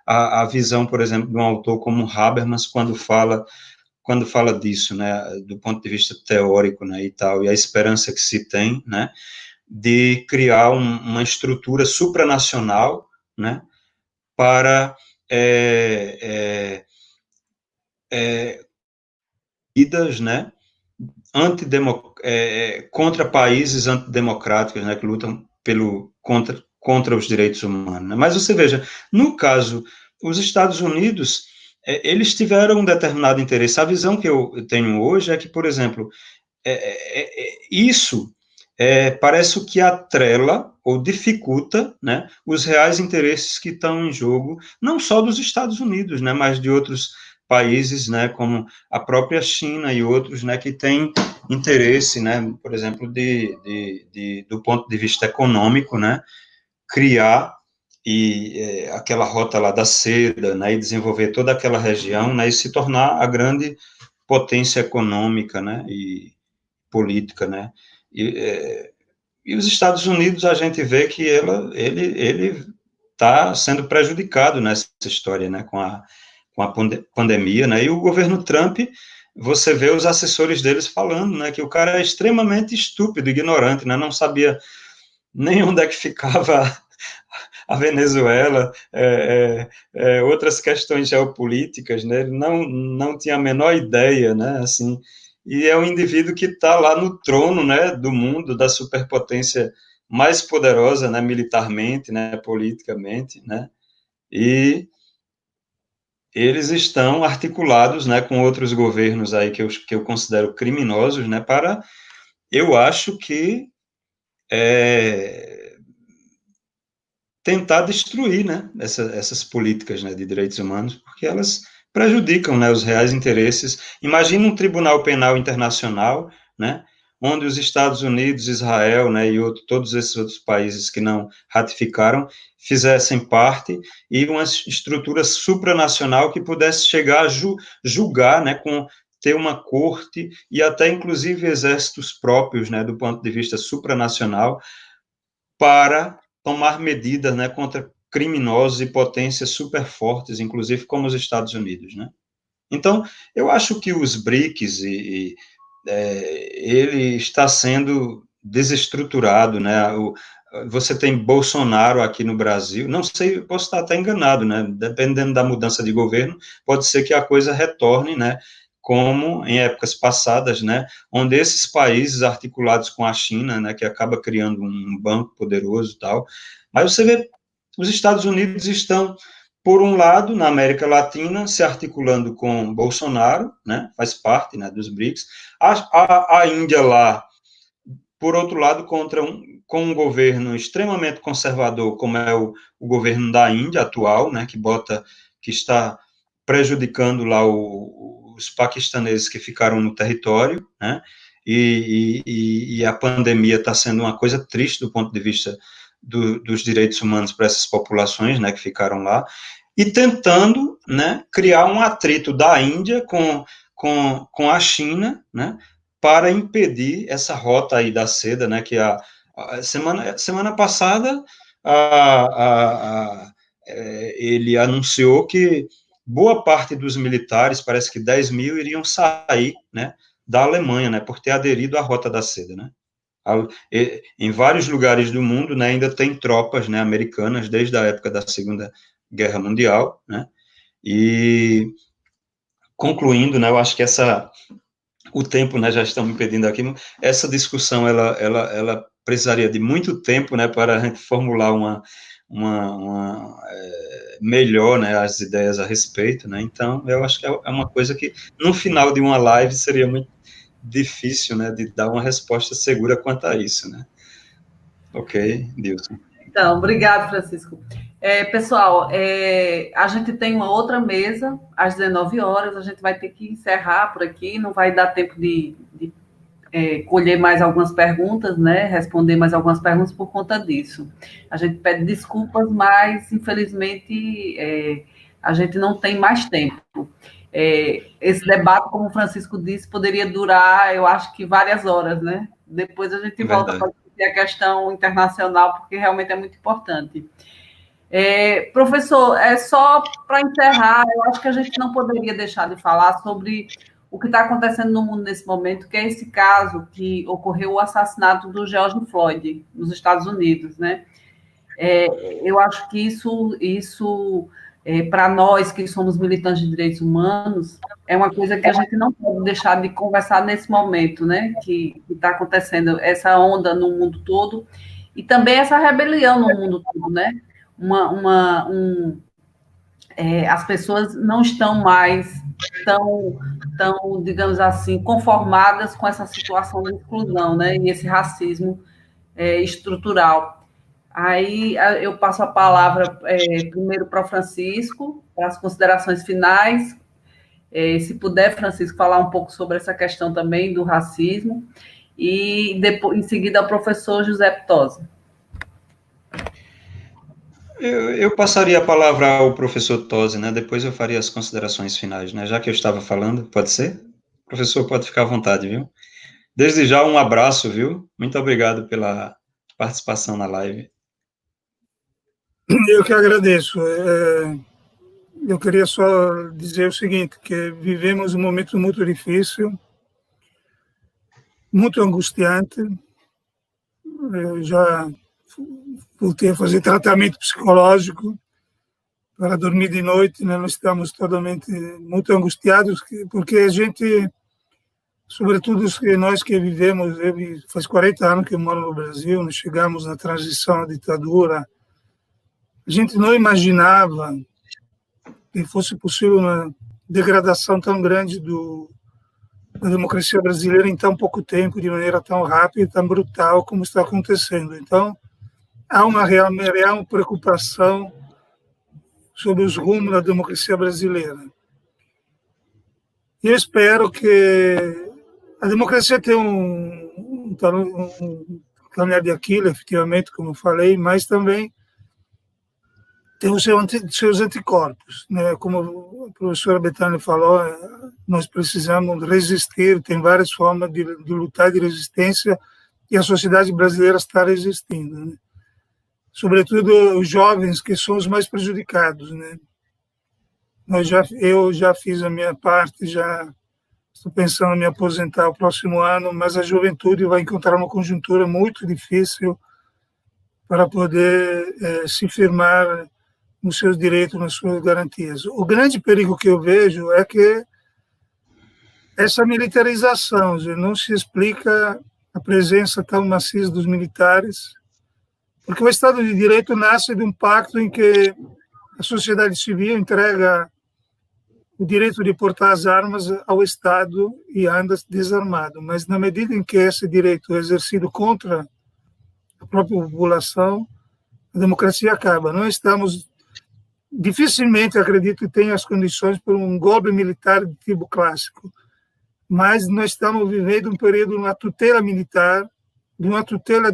a visão, por exemplo, de um autor como Habermas, quando fala disso, né, do ponto de vista teórico, né, e tal, e a esperança que se tem, né, de criar uma estrutura supranacional, né, para medidas, né, contra países antidemocráticos, né, que lutam contra os direitos humanos, né. Mas você veja, no caso, os Estados Unidos, eles tiveram um determinado interesse. A visão que eu tenho hoje é que, por exemplo, isso parece que atrela ou dificulta, né, os reais interesses que estão em jogo, não só dos Estados Unidos, né, mas de outros países, né, como a própria China e outros, né, que têm interesse, né, por exemplo, do ponto de vista econômico, né, criar aquela rota lá da seda, né, e desenvolver toda aquela região, né, e se tornar a grande potência econômica, né, e política, né, e os Estados Unidos, a gente vê que ele está sendo prejudicado nessa história, né, com a pandemia, né, e o governo Trump, você vê os assessores deles falando, né, que o cara é extremamente estúpido, ignorante, né, não sabia nem onde é que ficava a Venezuela, outras questões geopolíticas, né, ele não tinha a menor ideia, né, assim, e é um indivíduo que está lá no trono, né, do mundo, da superpotência mais poderosa, né, militarmente, né, politicamente, né, e eles estão articulados, né, com outros governos aí que eu considero criminosos, né, para, eu acho que, tentar destruir, né, essas políticas, né, de direitos humanos, porque elas prejudicam, né, os reais interesses. Imagina um tribunal penal internacional, né, onde os Estados Unidos, Israel, né, e todos esses outros países que não ratificaram fizessem parte, e uma estrutura supranacional que pudesse chegar a julgar, né, ter uma corte e até, inclusive, exércitos próprios, né, do ponto de vista supranacional, para tomar medidas, né, contra criminosos e potências super fortes, inclusive como os Estados Unidos, né? Então, eu acho que os BRICS, ele está sendo desestruturado, né? Você tem Bolsonaro aqui no Brasil, não sei, posso estar até enganado, né? Dependendo da mudança de governo, pode ser que a coisa retorne, né? Como em épocas passadas, né, onde esses países articulados com a China, né, que acaba criando um banco poderoso e tal, mas você vê, os Estados Unidos estão, por um lado, na América Latina, se articulando com Bolsonaro, né, faz parte, né, dos BRICS, a Índia lá, por outro lado, com um governo extremamente conservador, como é o governo da Índia atual, né, que está prejudicando lá os paquistaneses que ficaram no território, né, e a pandemia está sendo uma coisa triste do ponto de vista dos direitos humanos para essas populações, né, que ficaram lá, e tentando, né, criar um atrito da Índia com a China, né, para impedir essa rota aí da seda, né, que a semana passada ele anunciou que boa parte dos militares, parece que 10 mil, iriam sair, né, da Alemanha, né, por ter aderido à Rota da Seda, né. Em vários lugares do mundo, né, ainda tem tropas, né, americanas, desde a época da Segunda Guerra Mundial, né, e concluindo, né, eu acho que o tempo, né, já estão me pedindo aqui, essa discussão, ela precisaria de muito tempo, né, para a gente formular melhor, né, as ideias a respeito, né, então eu acho que é uma coisa que no final de uma live seria muito difícil, né, de dar uma resposta segura quanto a isso, né. Ok, Dilson. Então, obrigado, Francisco. Pessoal, a gente tem uma outra mesa às 19 horas, a gente vai ter que encerrar por aqui, não vai dar tempo de colher mais algumas perguntas, né, responder mais algumas perguntas por conta disso. A gente pede desculpas, mas, infelizmente, a gente não tem mais tempo. Esse debate, como o Francisco disse, poderia durar, eu acho que várias horas, né? Depois a gente volta para discutir a questão internacional, porque realmente é muito importante. Professor, só para encerrar, eu acho que a gente não poderia deixar de falar sobre o que está acontecendo no mundo nesse momento, que é esse caso que ocorreu o assassinato do George Floyd nos Estados Unidos, né? Eu acho que isso para nós que somos militantes de direitos humanos, é uma coisa que a gente não pode deixar de conversar nesse momento, né? Que está acontecendo essa onda no mundo todo, e também essa rebelião no mundo todo, né? As pessoas não estão mais tão, digamos assim, conformadas com essa situação de exclusão, né? E esse racismo estrutural. Aí eu passo a palavra primeiro para o Francisco, para as considerações finais. Se puder, Francisco, falar um pouco sobre essa questão também do racismo, e depois, em seguida, ao professor José Pitosa. Eu passaria a palavra ao professor Tosi, né? Depois eu faria as considerações finais, né? Já que eu estava falando, pode ser? O professor pode ficar à vontade, viu? Desde já, um abraço, viu? Muito obrigado pela participação na live. Eu que agradeço. Eu queria só dizer o seguinte, que vivemos um momento muito difícil, muito angustiante. Eu já voltei a fazer tratamento psicológico para dormir de noite, né? Nós estamos totalmente muito angustiados, porque a gente, sobretudo nós que vivemos, faz 40 anos que eu moro no Brasil, nós chegamos na transição à ditadura, a gente não imaginava que fosse possível uma degradação tão grande da democracia brasileira em tão pouco tempo, de maneira tão rápida, tão brutal como está acontecendo. Então, há uma real preocupação sobre os rumos da democracia brasileira. E eu espero que a democracia tenha um calcanhar de Aquiles, efetivamente, como eu falei, mas também tem os seus anticorpos, né? Como a professora Betânia falou, nós precisamos resistir, tem várias formas de lutar, de resistência, e a sociedade brasileira está resistindo, né? Sobretudo os jovens, que são os mais prejudicados, né? Eu já fiz a minha parte, já estou pensando em me aposentar o próximo ano, mas a juventude vai encontrar uma conjuntura muito difícil para poder se firmar nos seus direitos, nas suas garantias. O grande perigo que eu vejo é que essa militarização, não se explica a presença tão maciça dos militares, porque o Estado de Direito nasce de um pacto em que a sociedade civil entrega o direito de portar as armas ao Estado e anda desarmado. Mas, na medida em que esse direito é exercido contra a própria população, a democracia acaba. Nós estamos, dificilmente, acredito que tenha as condições para um golpe militar de tipo clássico, mas nós estamos vivendo um período de uma tutela militar, de uma tutela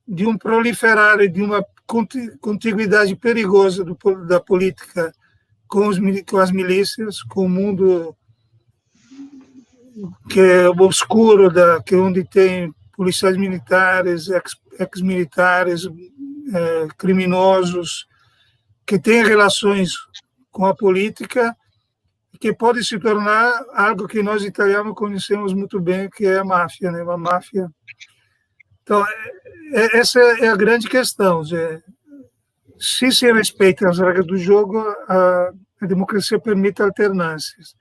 de um proliferar e de uma contiguidade perigosa da política com as milícias, com o mundo que é obscuro, que onde tem policiais militares, ex-militares, criminosos, que têm relações com a política, que pode se tornar algo que nós italianos conhecemos muito bem, que é a máfia, né? A máfia. Então, essa é a grande questão. Se se respeitam as regras do jogo, a democracia permite alternâncias.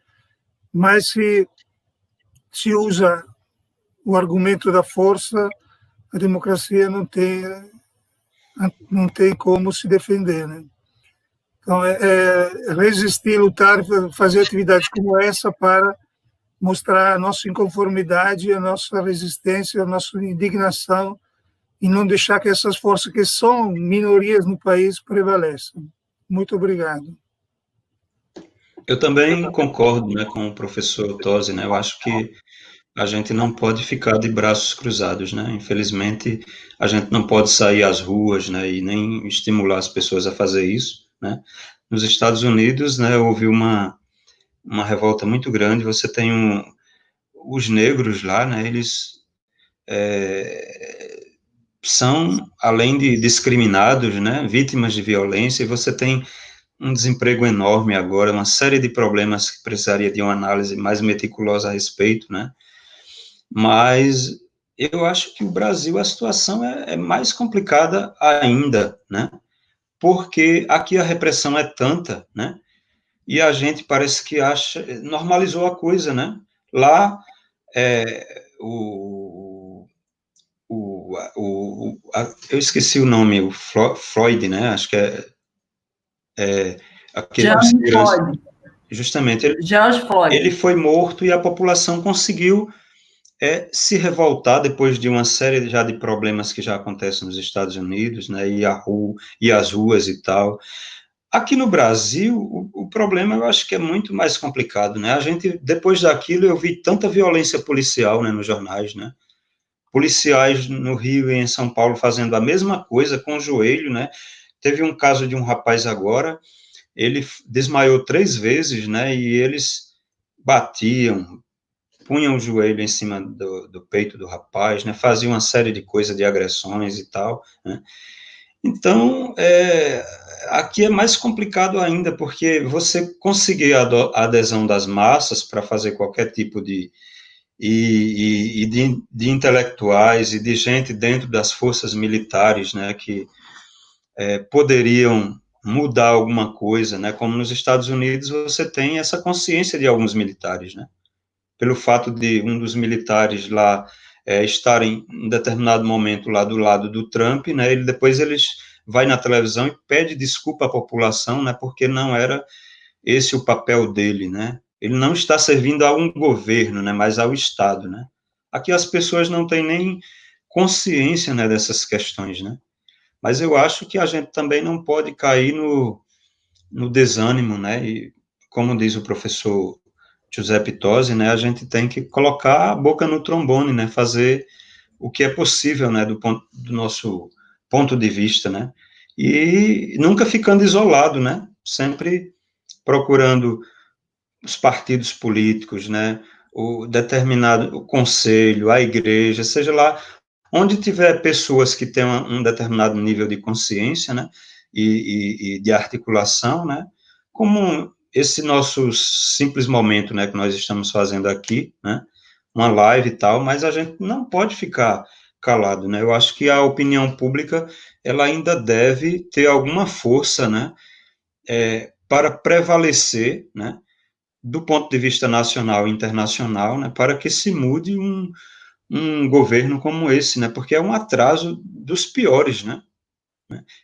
Mas se usa o argumento da força, a democracia não tem como se defender, né? Então, resistir, lutar, fazer atividades como essa para mostrar a nossa inconformidade, a nossa resistência, a nossa indignação, e não deixar que essas forças que são minorias no país prevaleçam. Muito obrigado. Eu também concordo, né, com o professor Tosi, né? Eu acho que a gente não pode ficar de braços cruzados, né? Infelizmente, a gente não pode sair às ruas, né, e nem estimular as pessoas a fazer isso, né? Nos Estados Unidos, né, houve uma revolta muito grande. Você tem os negros lá, né? Eles são, além de discriminados, né, vítimas de violência, e você tem um desemprego enorme agora, uma série de problemas que precisaria de uma análise mais meticulosa a respeito, né? Mas eu acho que o Brasil, a situação é mais complicada ainda, né? Porque aqui a repressão é tanta, né? E a gente parece que normalizou a coisa, né? Lá, eu esqueci o nome, o Floyd, né? Acho que aquele Floyd. Justamente, George Floyd. Ele foi morto e a população conseguiu se revoltar depois de uma série já de problemas que já acontecem nos Estados Unidos, né? E as ruas e tal. Aqui no Brasil, o problema eu acho que é muito mais complicado, né? A gente, depois daquilo, eu vi tanta violência policial, né, nos jornais, né? Policiais no Rio e em São Paulo fazendo a mesma coisa com o joelho, né? teve um caso de um rapaz agora, ele desmaiou 3 vezes, né, e eles batiam, punham o joelho em cima do peito do rapaz, né, faziam uma série de coisas, de agressões e tal, né. Então, aqui é mais complicado ainda, porque você conseguir a adesão das massas para fazer qualquer tipo de intelectuais e de gente dentro das forças militares, né, que poderiam mudar alguma coisa, né, como nos Estados Unidos você tem essa consciência de alguns militares, né, pelo fato de um dos militares lá estar em determinado momento lá do lado do Trump, né, depois eles vai na televisão e pede desculpa à população, né, porque não era esse o papel dele, né, ele não está servindo a um governo, né, mas ao Estado, né. Aqui as pessoas não têm nem consciência, né, dessas questões, né, mas eu acho que a gente também não pode cair no desânimo, né, e como diz o professor Giuseppe Tosi, né, a gente tem que colocar a boca no trombone, né, fazer o que é possível, né, do nosso ponto de vista, né, e nunca ficando isolado, né, sempre procurando os partidos políticos, né, o conselho, a igreja, seja lá onde tiver pessoas que tenham um determinado nível de consciência, né, e de articulação, né, como esse nosso simples momento, né, que nós estamos fazendo aqui, né, uma live e tal, mas a gente não pode ficar calado, né, eu acho que a opinião pública, ela ainda deve ter alguma força, né, para prevalecer, né, do ponto de vista nacional e internacional, né, para que se mude um governo como esse, né, porque é um atraso dos piores, né,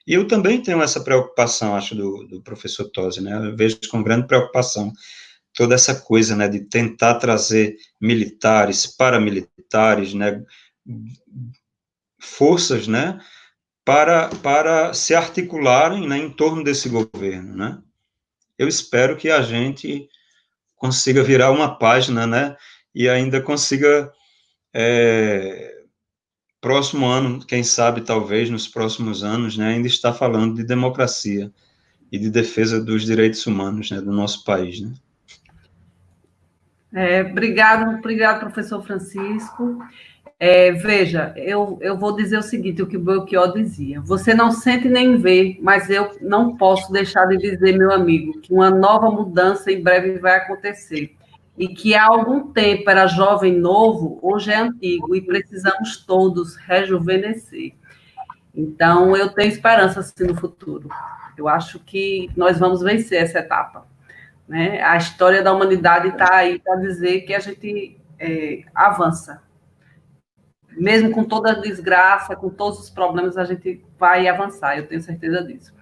e eu também tenho essa preocupação, acho, do professor Tosi, né, eu vejo com grande preocupação toda essa coisa, né, de tentar trazer militares, paramilitares, né, forças, né, para se articularem, né, em torno desse governo, né. Eu espero que a gente consiga virar uma página, né, e ainda consiga, próximo ano, quem sabe, talvez, nos próximos anos, né, ainda estar falando de democracia e de defesa dos direitos humanos, né, do nosso país, né. Obrigado, professor Francisco. Veja, eu vou dizer o seguinte, o que o Belchior dizia, você não sente nem vê, mas eu não posso deixar de dizer, meu amigo, que uma nova mudança em breve vai acontecer, e que há algum tempo era jovem novo, hoje é antigo, e precisamos todos rejuvenescer. Então, eu tenho esperança, assim, no futuro. Eu acho que nós vamos vencer essa etapa, né? A história da humanidade está aí para dizer que a gente avança. Mesmo com toda a desgraça, com todos os problemas, a gente vai avançar, eu tenho certeza disso.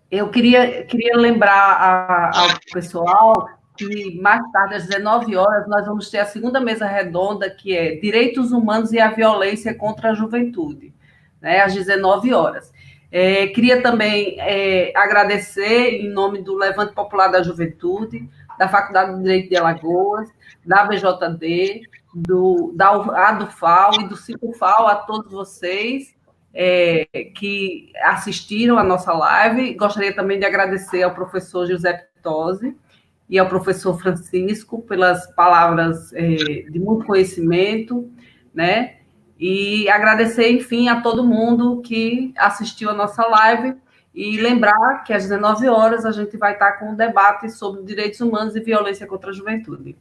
Eu queria lembrar ao pessoal que mais tarde, às 19 horas, nós vamos ter a segunda mesa redonda, que é Direitos Humanos e a Violência contra a Juventude, né, às 19 horas. Queria também agradecer, em nome do Levante Popular da Juventude, da Faculdade de Direito de Alagoas, da BJD, da ADUFAL e do CIPUFAL, a todos vocês que assistiram a nossa live. Gostaria também de agradecer ao professor Giuseppe Tosi e ao professor Francisco pelas palavras de muito conhecimento, né? E agradecer, enfim, a todo mundo que assistiu a nossa live e lembrar que às 19 horas a gente vai estar com um debate sobre direitos humanos e violência contra a juventude.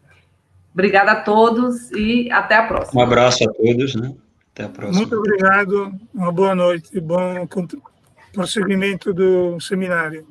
Obrigada a todos e até a próxima. Um abraço a todos, né? Até a próxima. Muito obrigado, uma boa noite e bom prosseguimento do seminário.